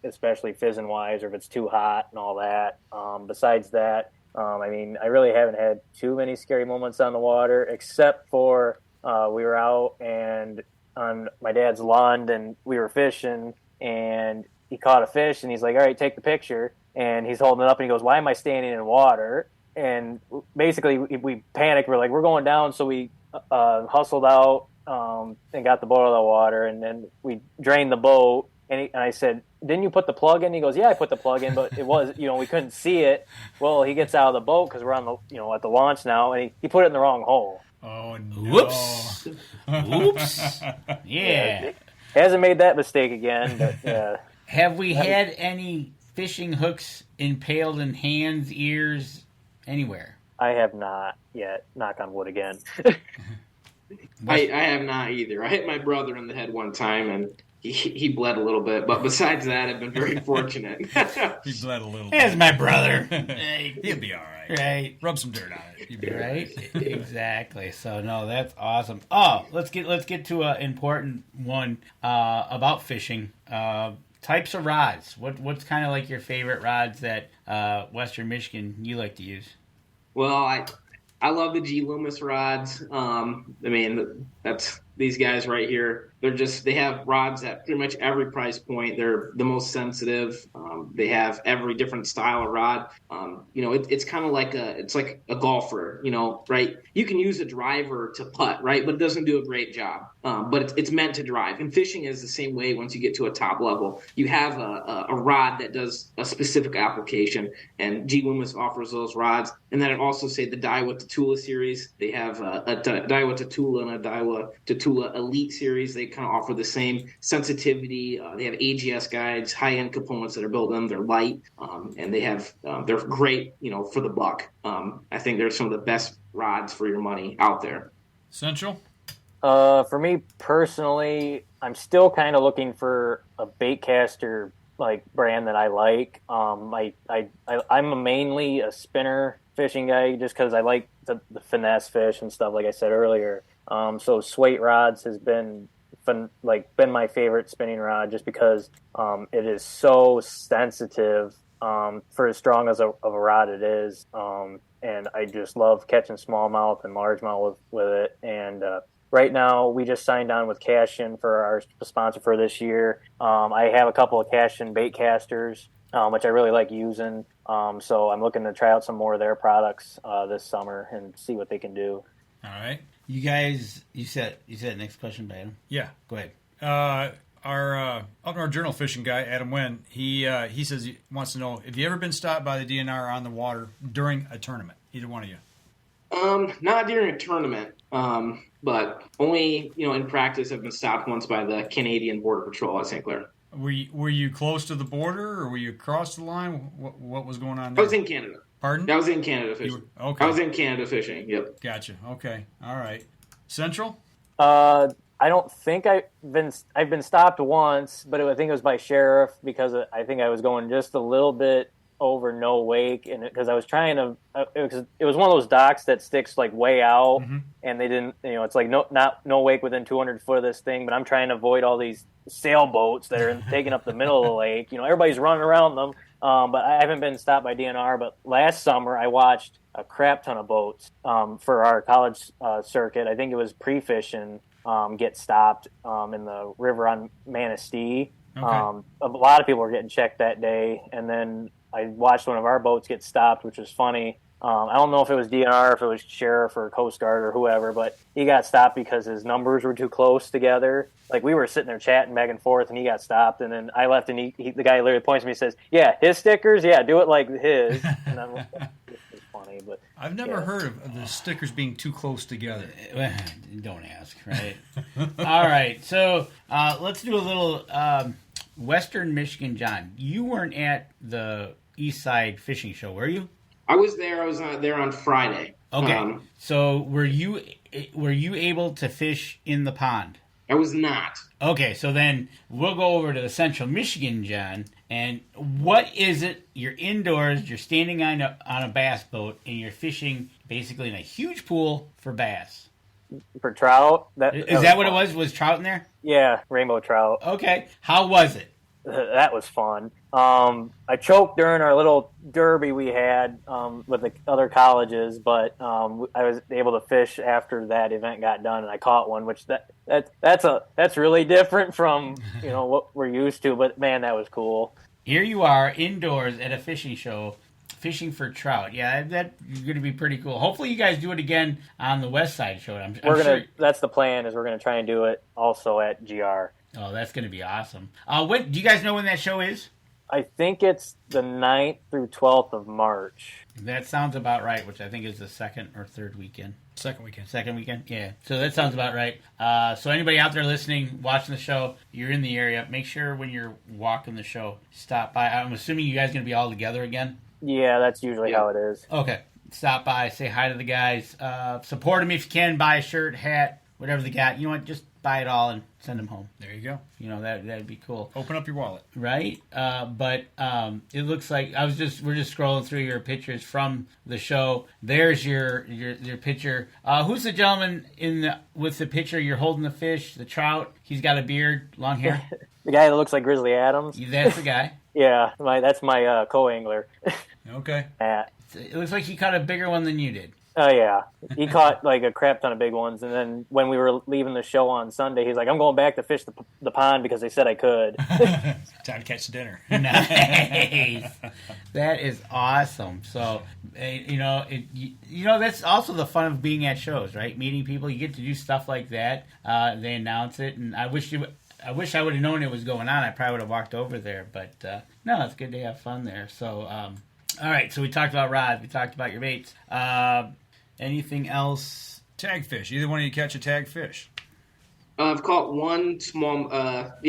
especially fizzing wise, or if it's too hot and all that. Besides that, I really haven't had too many scary moments on the water, except for we were out and on my dad's lawn, and we were fishing, and he caught a fish, and he's like, all right, take the picture. And he's holding it up, and he goes, why am I standing in water? And basically we panicked. We're like, we're going down. So we hustled out and got the boat out of the water, and then we drained the boat. And I said, didn't you put the plug in? He goes, yeah, I put the plug in, but it was, we couldn't see it. Well, he gets out of the boat because we're on the, at the launch now, and he put it in the wrong hole. Oh, no. Whoops. Oops. Yeah. Hasn't made that mistake again, but yeah. Have we had any fishing hooks impaled in hands, ears, anywhere? I have not yet. Knock on wood again. I have not either. I hit my brother in the head one time, and he bled a little bit. But besides that, I've been very fortunate. He bled a little bit. There's my brother. He'll be all right. Right. Rub some dirt on it. You'll be right. Exactly. So, no, that's awesome. Oh, let's get to an important one about fishing. Types of rods. What's kind of like your favorite rods that Western Michigan you like to use? Well, I love the G Loomis rods. That's these guys right here. They have rods at pretty much every price point. They're the most sensitive. They have every different style of rod. It's kind of like a golfer, right? You can use a driver to putt, right? But it doesn't do a great job. But it's meant to drive. And fishing is the same way once you get to a top level. You have a rod that does a specific application, and G. Loomis offers those rods. And then I'd also say the Daiwa Tatula series. They have a Daiwa Tatula and a Daiwa Tatula Elite series. They kind of offer the same sensitivity. They have AGS guides, high-end components that are built in. They're light, and they're great, for the buck. I think they're some of the best rods for your money out there. Central? For me personally, I'm still kind of looking for a baitcaster brand that I like. I'm mainly a spinner fishing guy just because I like the finesse fish and stuff, like I said earlier. So Swait rods has been my favorite spinning rod just because it is so sensitive for as strong as of a rod it is. And I just love catching smallmouth and largemouth with it. And right now, we just signed on with Cashin for our sponsor for this year. I have a couple of Cashin bait casters, which I really like using. So I'm looking to try out some more of their products this summer and see what they can do. All right. You guys, you said next question by Adam? Yeah. Go ahead. Our Up North Journal fishing guy, Adam Wynn, he says he wants to know, have you ever been stopped by the DNR on the water during a tournament? Either one of you. Not during a tournament, but only, in practice I've been stopped once by the Canadian Border Patrol at St. Clair. Were you close to the border, or were you across the line? What was going on there? I was in Canada. Pardon? I was in Canada fishing. Okay. I was in Canada fishing, yep. Gotcha. Okay. All right. Central? I don't think I've been stopped once, but I think it was by sheriff because I think I was going just a little bit over no wake, and because I was trying to, it was one of those docks that sticks way out, and they didn't, it's no wake within 200 foot of this thing, but I'm trying to avoid all these sailboats that are taking up the middle of the lake. Everybody's running around them, but I haven't been stopped by DNR. But last summer I watched a crap ton of boats for our college circuit. I think it was pre-fishing get stopped in the river on Manistee. Okay. A lot of people were getting checked that day, and then I watched one of our boats get stopped, which was funny. I don't know if it was DNR, if it was sheriff or Coast Guard or whoever, but he got stopped because his numbers were too close together. We were sitting there chatting back and forth, and he got stopped. And then I left, and the guy literally points to me and says, "Yeah, his stickers, yeah, do it like his." And I'm like, this is funny, but I've never heard of the stickers being too close together. Don't ask, right? All right, so let's do a little Western Michigan. John, you weren't at the East Side Fishing Show, were you? I was there. I was there on Friday. Okay. So were you able to fish in the pond? I was not. Okay, so then we'll go over to the Central Michigan, John. And what is it? You're indoors. You're standing on a bass boat, and you're fishing basically in a huge pool for bass. For trout. Is that what it was? Was trout in there? Yeah, rainbow trout. Okay. How was it? That was fun. I choked during our little derby we had with the other colleges, but I was able to fish after that event got done, and I caught one, which that's really different from what we're used to. But man, that was cool. Here you are indoors at a fishing show, fishing for trout. Yeah, that's going to be pretty cool. Hopefully, you guys do it again on the West Side show. I'm sure. That's the plan. Is we're gonna try and do it also at GR. Oh, that's going to be awesome. Do you guys know when that show is? I think it's the 9th through 12th of March. That sounds about right, which I think is the second or third weekend. Second weekend. Second weekend, yeah. So that sounds about right. So anybody out there listening, watching the show, you're in the area, make sure when you're walking the show, stop by. I'm assuming you guys are going to be all together again? Yeah, that's usually how it is. Okay. Stop by, say hi to the guys. Support them if you can. Buy a shirt, hat, whatever they got. You know what? Just buy it all and send them home. There you go. That'd be cool. Open up your wallet, right? But it looks like we're just scrolling through your pictures from the show. There's your picture. Who's the gentleman with the picture? You're holding the fish, the trout. He's got a beard, long hair. The guy that looks like Grizzly Adams. That's the guy. Yeah, that's my co-angler. Okay. It looks like he caught a bigger one than you did. Oh, yeah. He caught like a crap ton of big ones. And then when we were leaving the show on Sunday, he's like, I'm going back to fish the pond because they said I could. Time to catch the dinner. Nice. That is awesome. So, that's also the fun of being at shows, right? Meeting people. You get to do stuff like that. They announce it. And I wish I would have known it was going on. I probably would have walked over there. But, no, it's good to have fun there. So, all right. So we talked about rods. We talked about your baits. Anything else? Tag fish. Either one of you catch a tag fish? I've caught one smallmouth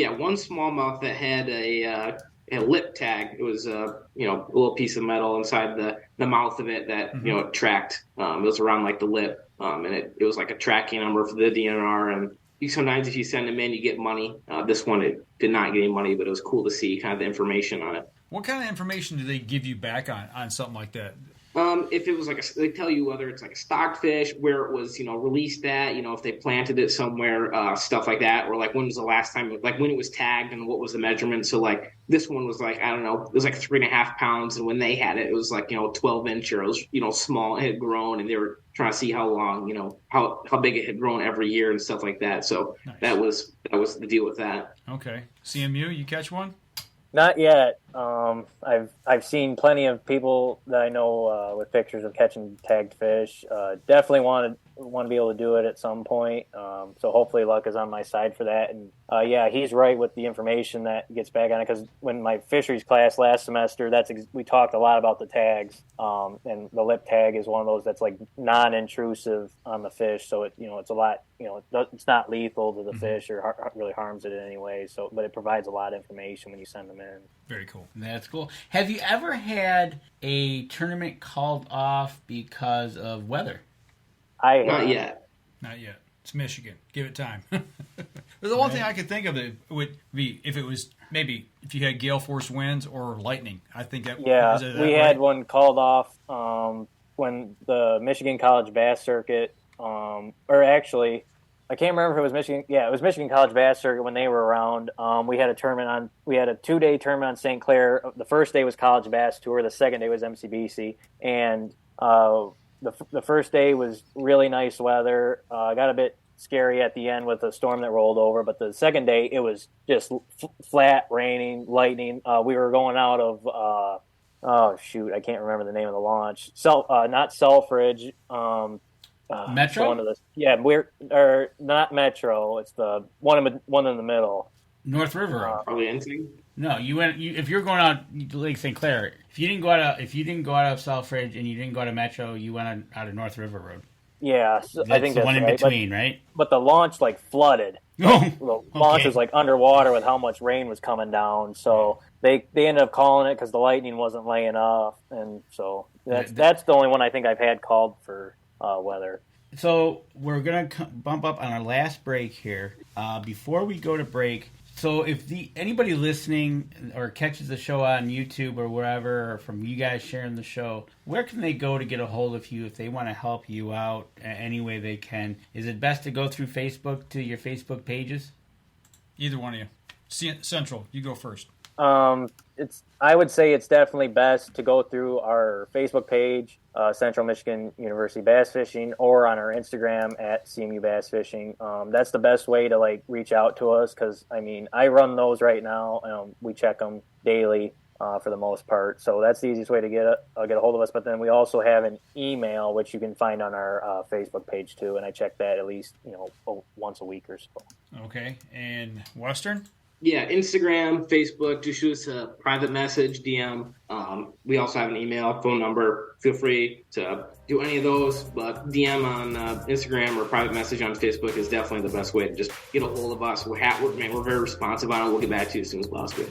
that had a lip tag. It was a little piece of metal inside the mouth of it that it tracked. It was around like the lip, and it was like a tracking number for the DNR. And sometimes if you send them in, you get money. This one, it did not get any money, but it was cool to see kind of the information on it. What kind of information do they give you back on something like that? If it was they tell you whether it's like a stockfish, where it was, released at, if they planted it somewhere, stuff like that, or like when was the last time, like when it was tagged and what was the measurement. So like this one was like, I don't know, it was like 3.5 pounds, and when they had it, it was like 12-inch, or it was small, it had grown, and they were trying to see how long, how big it had grown every year and stuff like that. So nice. that was the deal with that. Okay, CMU, you catch one? Not yet. I've seen plenty of people that I know with pictures of catching tagged fish. Definitely want to be able to do it at some point. So hopefully luck is on my side for that. And yeah, he's right with the information that gets back on it, because when my fisheries class last semester, we talked a lot about the tags. And the lip tag is one of those that's like non-intrusive on the fish, so it's a lot. It's not lethal to the fish or really harms it in any way. So, but it provides a lot of information when you send them in. Very cool. That's cool. Have you ever had a tournament called off because of weather? Not yet. Not yet. It's Michigan. Give it time. The one thing I could think of it would be if it was maybe if you had gale force winds or lightning. I think that. Yeah, we had right? one called off when the Michigan College Bass Circuit, or actually, I can't remember if it was Michigan. Yeah, it was Michigan College Bass Circuit when they were around. We had a tournament we had a 2-day tournament on St. Clair. The first day was College Bass Tour. The second day was MCBC, and the first day was really nice weather. Got a bit scary at the end with a storm that rolled over, but the second day it was just flat raining, lightning. We were going out of I can't remember the name of the launch. Not Selfridge. Metro? We're not Metro. It's the one in the middle. North River. Probably NC. No, if you're going out Lake St. Clair, if you didn't go out of Selfridge and you didn't go to Metro, you went out of North River Road. Yeah, I think that's the one in between, right? But the launch flooded. The launch was underwater with how much rain was coming down. So they ended up calling it because the lightning wasn't laying off, and so that's the only one I think I've had called for weather. So we're gonna bump up on our last break here. Before we go to break. So if anybody listening or catches the show on YouTube or wherever, or from you guys sharing the show, where can they go to get a hold of you if they want to help you out any way they can? Is it best to go through Facebook to your Facebook pages? Either one of you. Central, you go first. I would say it's definitely best to go through our Facebook page, Central Michigan University Bass Fishing, or on our Instagram at CMU Bass Fishing. That's the best way to reach out to us, because I run those right now. We check them daily for the most part, so that's the easiest way to get a hold of us. But then we also have an email which you can find on our Facebook page too, and I check that at least once a week or so. Okay, and Western. Yeah, Instagram, Facebook, just shoot us a private message, DM. We also have an email, phone number. Feel free to do any of those, but DM on Instagram or private message on Facebook is definitely the best way to just get a hold of us. We're very responsive on it. We'll get back to you as soon as possible.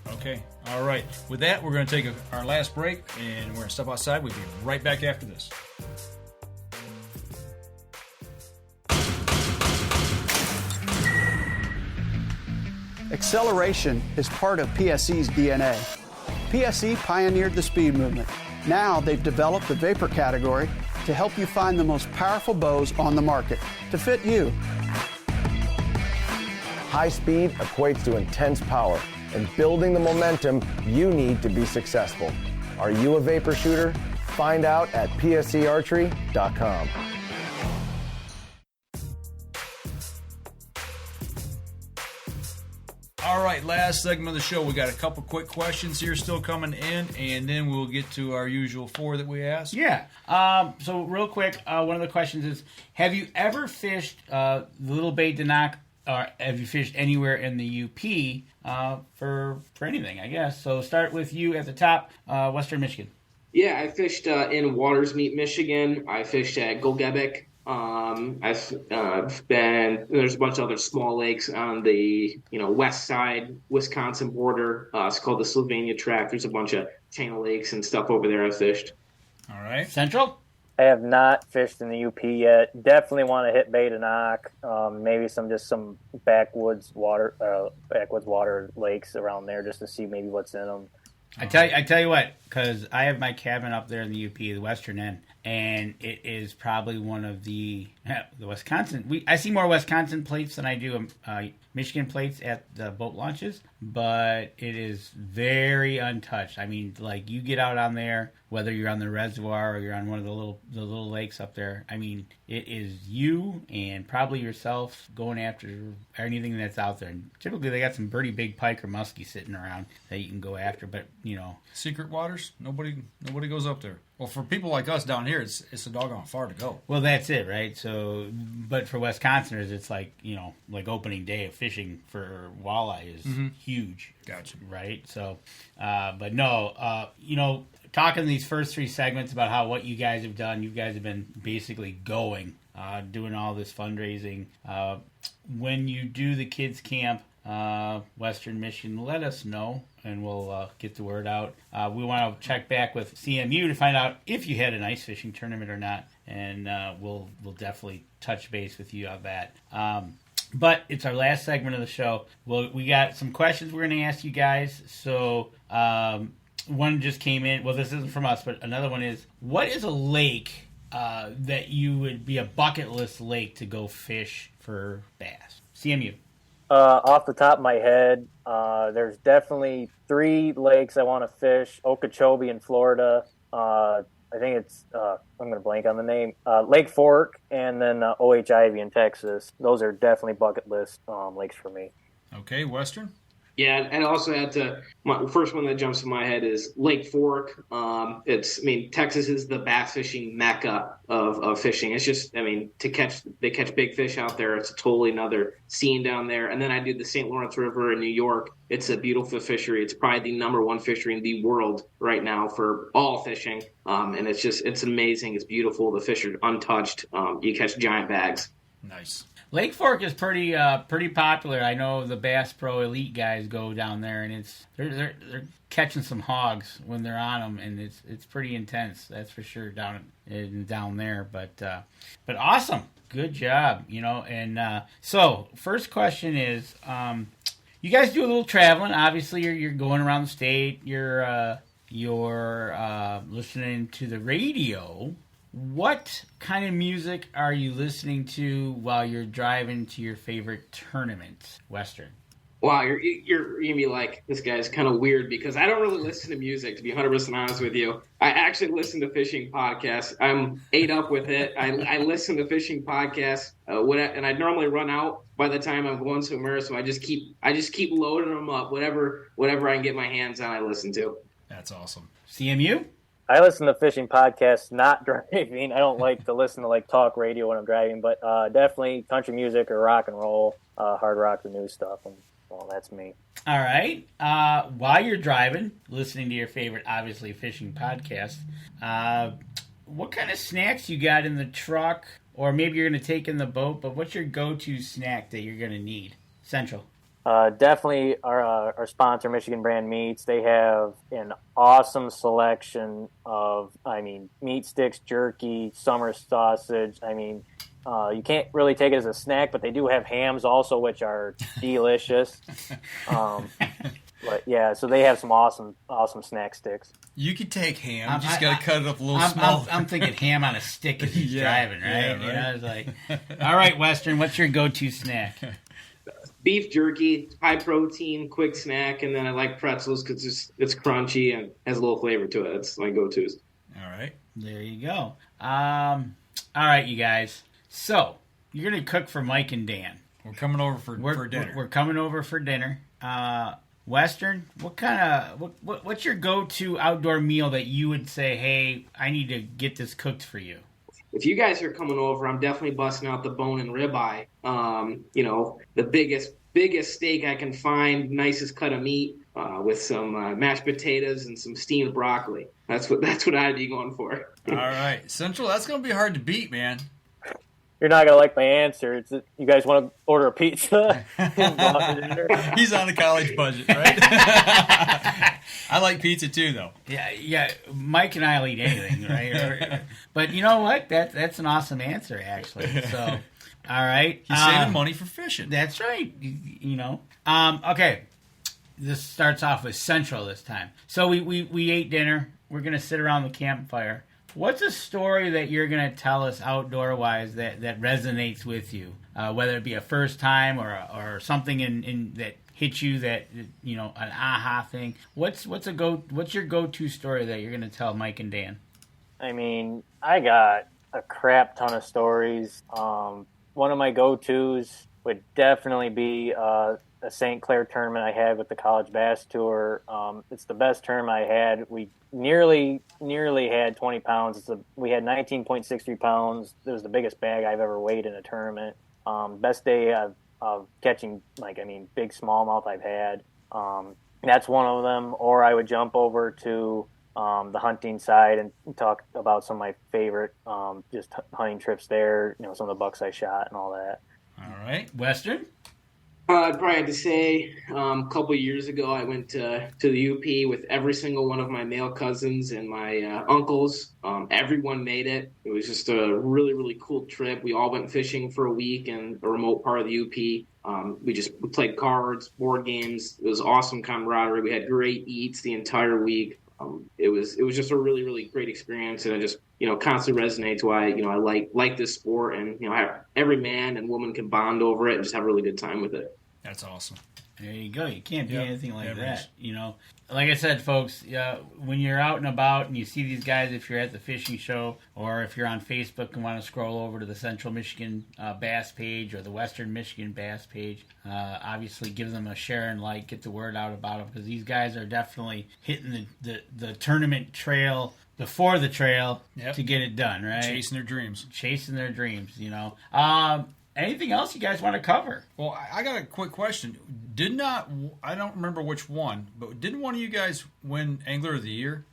Okay, all right. With that, we're going to take our last break, and we're going to step outside. We'll be right back after this. Acceleration is part of PSE's DNA. PSE pioneered the speed movement. Now they've developed the vapor category to help you find the most powerful bows on the market to fit you. High speed equates to intense power and building the momentum you need to be successful. Are you a vapor shooter? Find out at psearchery.com. All right, last segment of the show. We got a couple quick questions here still coming in, and then we'll get to our usual 4 that we ask. Yeah. So real quick, one of the questions is, have you ever fished the Little Bay Danac, or have you fished anywhere in the UP for anything, I guess? So start with you at the top, Western Michigan. Yeah, I fished in Watersmeet, Michigan. I fished at Golgebic. I've been, there's a bunch of other small lakes on the west side Wisconsin border. It's called the Sylvania Tract. There's a bunch of channel lakes and stuff over there I've fished. All right. Central? I have not fished in the UP yet. Definitely want to hit Bay to Knock. Maybe some backwoods water lakes around there just to see maybe what's in them. I tell you what, because I have my cabin up there in the UP, the western end, and it is probably one of the Wisconsin. I see more Wisconsin plates than I do Michigan plates at the boat launches, but it is very untouched. I mean, like, you get out on there, whether you're on the reservoir or you're on one of the little lakes up there. I mean, it is you and probably yourself going after anything that's out there. And typically, they got some pretty big pike or muskie sitting around that you can go after, but secret waters, nobody goes up there. Well, for people like us down here, it's a doggone far to go. Well, that's it, right? So, but for Wisconsiners, it's like like opening day of fishing for walleye is huge. Gotcha. Right? So, but no, talking these first 3 segments about what you guys have done, you guys have been basically doing all this fundraising. When you do the kids camp, Western Michigan, let us know, and we'll get the word out. We want to check back with CMU to find out if you had an ice fishing tournament or not, and we'll definitely touch base with you on that. But it's our last segment of the show. Well, we got some questions we're going to ask you guys. So one just came in. Well, this isn't from us, but another one is, what is a lake that you would be a bucket list lake to go fish for bass? CMU. Off the top of my head, there's definitely 3 lakes I want to fish. Okeechobee in Florida. I think it's, I'm going to blank on the name, Lake Fork, and then O.H. Ivy in Texas. Those are definitely bucket list lakes for me. Okay, Western? Yeah, and I also had my first one that jumps in my head is Lake Fork. Texas is the bass fishing mecca of fishing. It's just, they catch big fish out there. It's a totally another scene down there. And then I do the St. Lawrence River in New York. It's a beautiful fishery. It's probably the #1 fishery in the world right now for all fishing. And it's amazing. It's beautiful. The fish are untouched. You catch giant bags. Nice. Lake Fork is pretty popular. I know the Bass Pro Elite guys go down there, and they're catching some hogs when they're on them, and it's pretty intense. That's for sure down there. But awesome, good job. And so first question is, you guys do a little traveling. Obviously, you're going around the state. You're listening to the radio. What kind of music are you listening to while you're driving to your favorite tournaments, Western? Wow, you're gonna be like, this guy's kind of weird, because I don't really listen to music, to be 100% honest with you. I actually listen to fishing podcasts. I'm ate up with it. I listen to fishing podcasts, and I normally run out by the time I'm going somewhere, so I just keep loading them up. Whatever I can get my hands on, I listen to. That's awesome. CMU? I listen to fishing podcasts not driving. I don't like to listen to talk radio when I'm driving, but definitely country music or rock and roll, hard rock, the new stuff. And, well, that's me. All right. While you're driving, listening to your favorite, obviously, fishing podcast, what kind of snacks you got in the truck? Or maybe you're going to take in the boat, but what's your go-to snack that you're going to need? Central. Definitely our sponsor, Michigan Brand Meats. They have an awesome selection of, meat sticks, jerky, summer sausage. You can't really take it as a snack, but they do have hams also, which are delicious. But yeah, so they have some awesome snack sticks. You could take ham. You just got to cut it up a little smaller. I'm thinking ham on a stick as he's driving, right? Yeah, right. It's like, all right, Western, what's your go-to snack? Beef jerky, high protein, quick snack, and then I like pretzels because it's crunchy and has a little flavor to it. That's my go-tos. All right. There you go. All right, you guys. So you're gonna cook for Mike and Dan. We're coming over for dinner. We're coming over for dinner. Western, what's your go-to outdoor meal that you would say, hey, I need to get this cooked for you? If you guys are coming over, I'm definitely busting out the bone and ribeye. The biggest steak I can find, nicest cut of meat, with some mashed potatoes and some steamed broccoli. That's what I'd be going for. All right, Central. That's going to be hard to beat, man. You're not gonna like my answer. You guys want to order a pizza? He's on the college budget, right? I like pizza too, though. Yeah. Mike and I'll eat anything, right? But you know what? That's an awesome answer, actually. So, all right, he's saving money for fishing. That's right. Okay. This starts off with Central this time. So we ate dinner. We're gonna sit around the campfire. What's a story that you're going to tell us outdoor-wise that resonates with you, whether it be a first time or something in that hit you that, an aha thing? What's your go-to story that you're going to tell Mike and Dan? I mean, I got a crap ton of stories. One of my go-tos would definitely be a St. Clair tournament I had with the College Bass Tour. It's the best tournament I had. We nearly had 20 pounds. We had 19.63 pounds. It was the biggest bag I've ever weighed in a tournament. Best day of catching, big smallmouth I've had. That's one of them. Or I would jump over to the hunting side and talk about some of my favorite just hunting trips there, some of the bucks I shot and all that. All right. Western? I'd probably have to say a couple of years ago I went to the UP with every single one of my male cousins and my uncles. Everyone made it. It was just a really, really cool trip. We all went fishing for a week in a remote part of the UP. We played cards, board games. It was awesome camaraderie. We had great eats the entire week. It was just a really, really great experience, and it just constantly resonates why I like this sport, and every man and woman can bond over it and just have a really good time with it. That's awesome. There you go. You can't do anything like that. Like I said, folks, when you're out and about and you see these guys, if you're at the fishing show or if you're on Facebook and want to scroll over to the Central Michigan Bass page or the Western Michigan Bass page, obviously give them a share and like, get the word out about them, because these guys are definitely hitting the tournament trail before the trail to get it done, right? Chasing their dreams. Anything else you guys want to cover? Well, I got a quick question. I don't remember which one, but didn't one of you guys win Angler of the Year?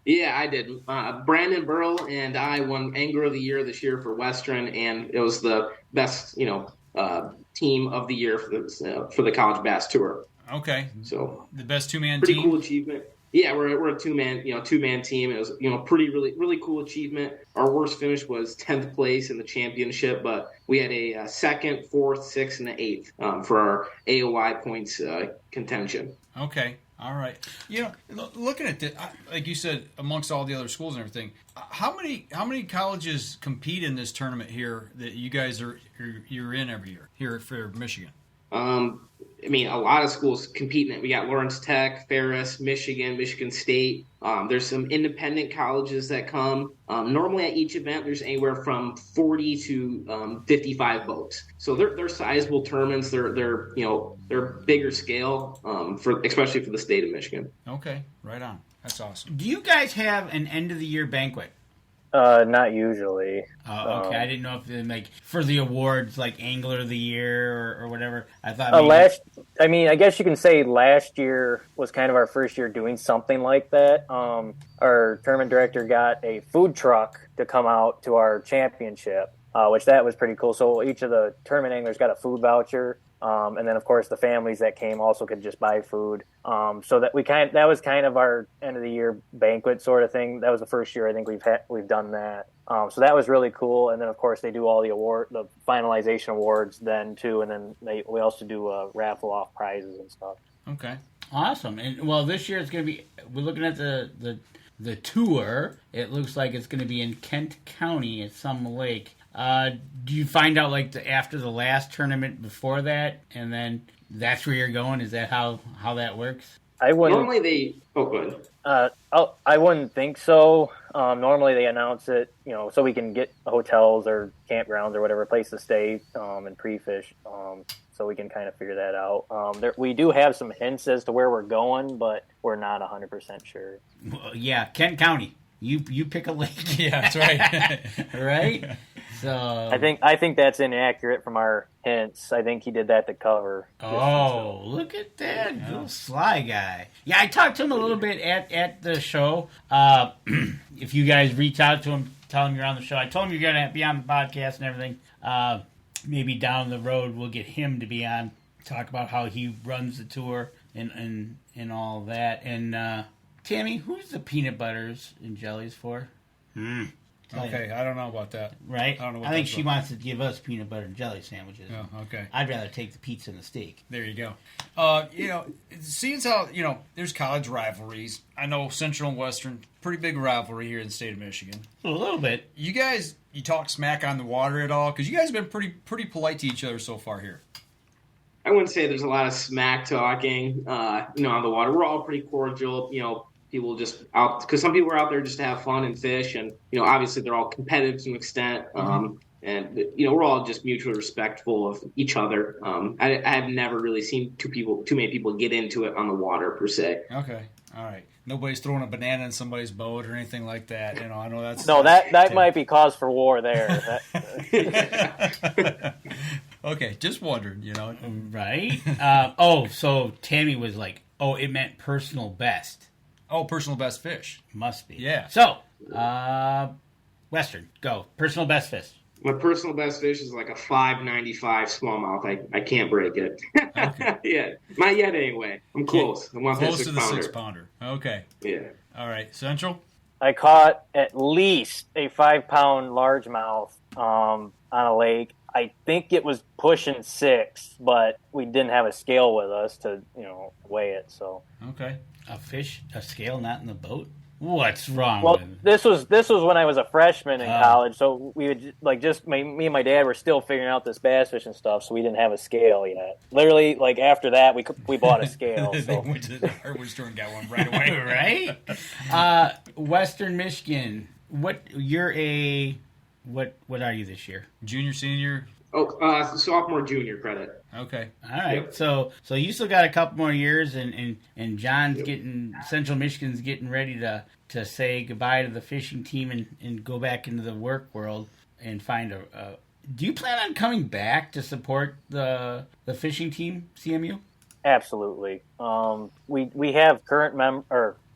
Yeah, I did. Brandon Burrell and I won Angler of the Year this year for Western, and it was the best, team of the year for the College Bass Tour. Okay. So the best two-man team. Pretty cool achievement. Yeah, we're a two-man team. It was, really, really cool achievement. Our worst finish was 10th place in the championship, but we had a 2nd, 4th, 6th, and an 8th for our AOI points contention. Okay. All right. Looking at this, like you said, amongst all the other schools and everything, how many colleges compete in this tournament here that you guys you're in every year here for Michigan? A lot of schools compete in it. We got Lawrence Tech, Ferris, Michigan State. There's some independent colleges that come. Normally at each event, there's anywhere from 40 to 55 boats. So they're sizable tournaments. They're bigger scale, especially for the state of Michigan. Okay, right on. That's awesome. Do you guys have an end of the year banquet? Not usually. Oh, okay. I didn't know if for the awards, like Angler of the Year or whatever. I thought I guess you can say last year was kind of our first year doing something like that. Our tournament director got a food truck to come out to our championship, which that was pretty cool. So each of the tournament anglers got a food voucher. And then, of course, the families that came also could just buy food. So that that was kind of our end of the year banquet sort of thing. That was the first year I think we've done that. So that was really cool. And then, of course, they do all the finalization awards then too. And then we also do raffle off prizes and stuff. Okay, awesome. And well, this year it's going to be. We're looking at the tour. It looks like it's going to be in Kent County at some lake. Do you find out after the last tournament before that, and then that's where you're going? Is that how that works? I wouldn't. Normally they. Oh, go ahead. I wouldn't think so. Normally they announce it, so we can get hotels or campgrounds or whatever place to stay and pre-fish, so we can kind of figure that out. We do have some hints as to where we're going, but we're not 100% sure. Well, yeah, Kent County. You pick a lake. Yeah, that's right. Right? So I think that's inaccurate from our hints. I think he did that to cover. Oh, look at that little sly guy. Yeah, I talked to him a little bit at the show. If you guys reach out to him, tell him you're on the show. I told him you're going to be on the podcast and everything. Maybe down the road we'll get him to be on, talk about how he runs the tour and all that. And Tammy, who's the peanut butters and jellies for? Okay, I don't know about that. Right? I don't know what I think that's she about. wants to give us peanut butter and jelly sandwiches. Oh, okay. I'd rather take the pizza and the steak. There you go. Seeing how, there's college rivalries. I know Central and Western, pretty big rivalry here in the state of Michigan. A little bit. You guys, you talk smack on the water at all? Because you guys have been pretty polite to each other so far here. I wouldn't say there's a lot of smack talking, on the water. We're all pretty cordial, people just out, because some people are out there just to have fun and fish, and obviously they're all competitive to an extent, and we're all just mutually respectful of each other. I have never really seen too many people get into it on the water per se. Okay, all right. Nobody's throwing a banana in somebody's boat or anything like that. I know that's that might be cause for war there. Okay, just wondered, right? So Tammy was like, it meant personal best. Oh, personal best fish. Must be. Yeah. So, Western, go. Personal best fish. My personal best fish is like a 5.95 smallmouth. I can't break it. Okay. Yeah, not yet anyway. I'm close. I want close that to the 6-pounder. Okay. Yeah. All right, Central? I caught at least a 5-pound largemouth on a lake. I think it was pushing 6, but we didn't have a scale with us to, weigh it. So okay, a scale not in the boat. What's wrong? Well, with it? this was when I was a freshman in college. So we would me and my dad were still figuring out this bass fishing stuff. So we didn't have a scale yet. Literally, after that, we bought a scale. They went to the hardware store and got one right away. Right? Western Michigan. What are you this year? Junior, senior? Sophomore, junior credit. Okay. All right. Yep. So you still got a couple more years, and John's Central Michigan's getting ready to say goodbye to the fishing team and go back into the work world and find a. Do you plan on coming back to support the fishing team, CMU? Absolutely. We have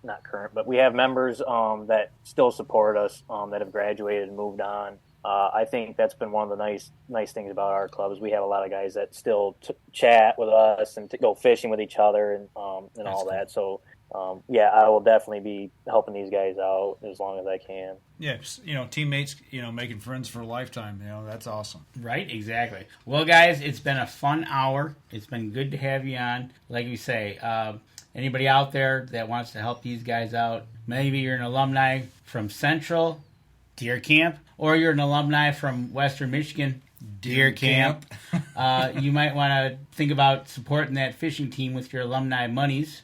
not current, but we have members that still support us that have graduated and moved on. I think that's been one of the nice things about our club is we have a lot of guys that still chat with us and go fishing with each other and all that. So I will definitely be helping these guys out as long as I can. Yeah, teammates, making friends for a lifetime. That's awesome. Right, exactly. Well, guys, it's been a fun hour. It's been good to have you on. Like we say, anybody out there that wants to help these guys out, maybe you're an alumni from Central, Deer Camp, or you're an alumni from Western Michigan, Deer Camp. You might want to think about supporting that fishing team with your alumni monies.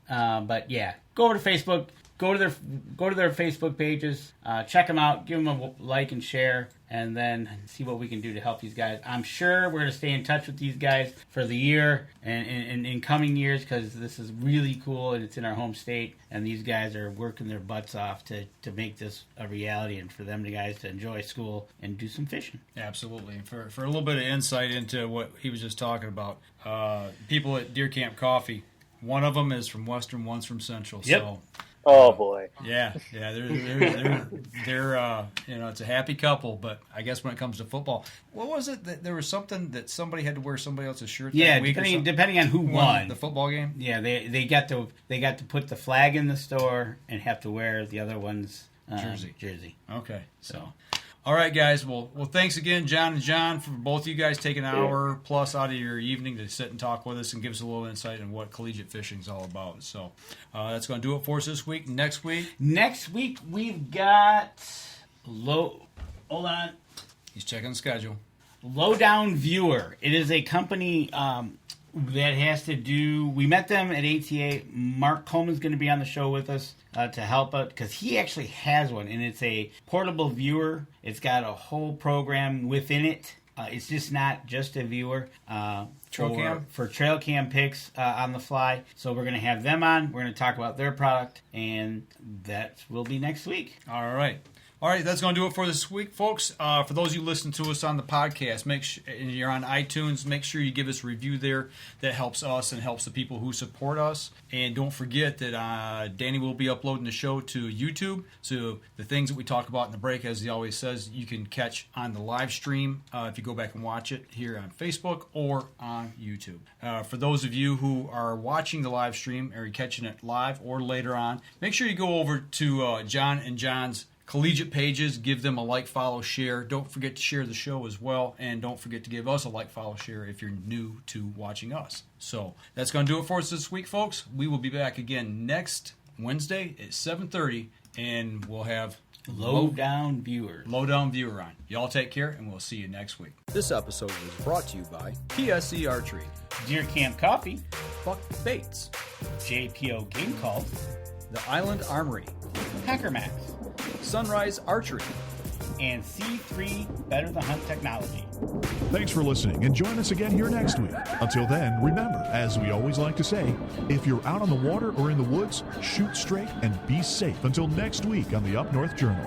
But yeah, go over to Facebook, go to their Facebook pages, check them out, give them a like and share, and then see what we can do to help these guys. I'm sure we're going to stay in touch with these guys for the year and in coming years because this is really cool and it's in our home state, and these guys are working their butts off to make this a reality and for them guys to enjoy school and do some fishing. Absolutely. And for a little bit of insight into what he was just talking about, people at Deer Camp Coffee, one of them is from Western, one's from Central. Yep. So, oh boy. Yeah. They're it's a happy couple. But I guess when it comes to football, what was it that there was something that somebody had to wear somebody else's shirt? Yeah, that week depending on who won the football game. Yeah, they got to put the flag in the store and have to wear the other one's jersey. Okay, so. All right, guys. Well, thanks again, John and John, for both of you guys taking an hour plus out of your evening to sit and talk with us and give us a little insight on what collegiate fishing is all about. So that's going to do it for us this week. Next week we've got hold on. He's checking the schedule. Lowdown Viewer. It is a company That has to do, we met them at ATA. Mark Coleman's going to be on the show with us to help out, because he actually has one, and it's a portable viewer. It's got a whole program within it. It's just not just a viewer for trail cam pics on the fly. So we're going to have them on. We're going to talk about their product, and that will be next week. All right. All right, that's going to do it for this week, folks. For those of you listening to us on the podcast, make sure you're on iTunes. Make sure you give us a review there. That helps us and helps the people who support us. And don't forget that Danny will be uploading the show to YouTube. So the things that we talk about in the break, as he always says, you can catch on the live stream if you go back and watch it here on Facebook or on YouTube. For those of you who are watching the live stream, or you're catching it live or later on, make sure you go over to John and John's Collegiate pages, give them a like, follow, share. Don't forget to share the show as well, and don't forget to give us a like, follow, share if you're new to watching us. So that's going to do it for us this week, folks. We will be back again next Wednesday at 7:30, and we'll have Lowdown Viewer on. Y'all take care, and we'll see you next week. This episode was brought to you by PSC Archery, Deer Camp Coffee, Buck Baits, JPO Game Calls, The Island Armory, Hacker Max, Sunrise Archery, and C3 Better the Hunt Technology. Thanks for listening, and join us again here next week. Until then, remember, as we always like to say, if you're out on the water or in the woods, shoot straight and be safe. Until next week on the Up North Journal.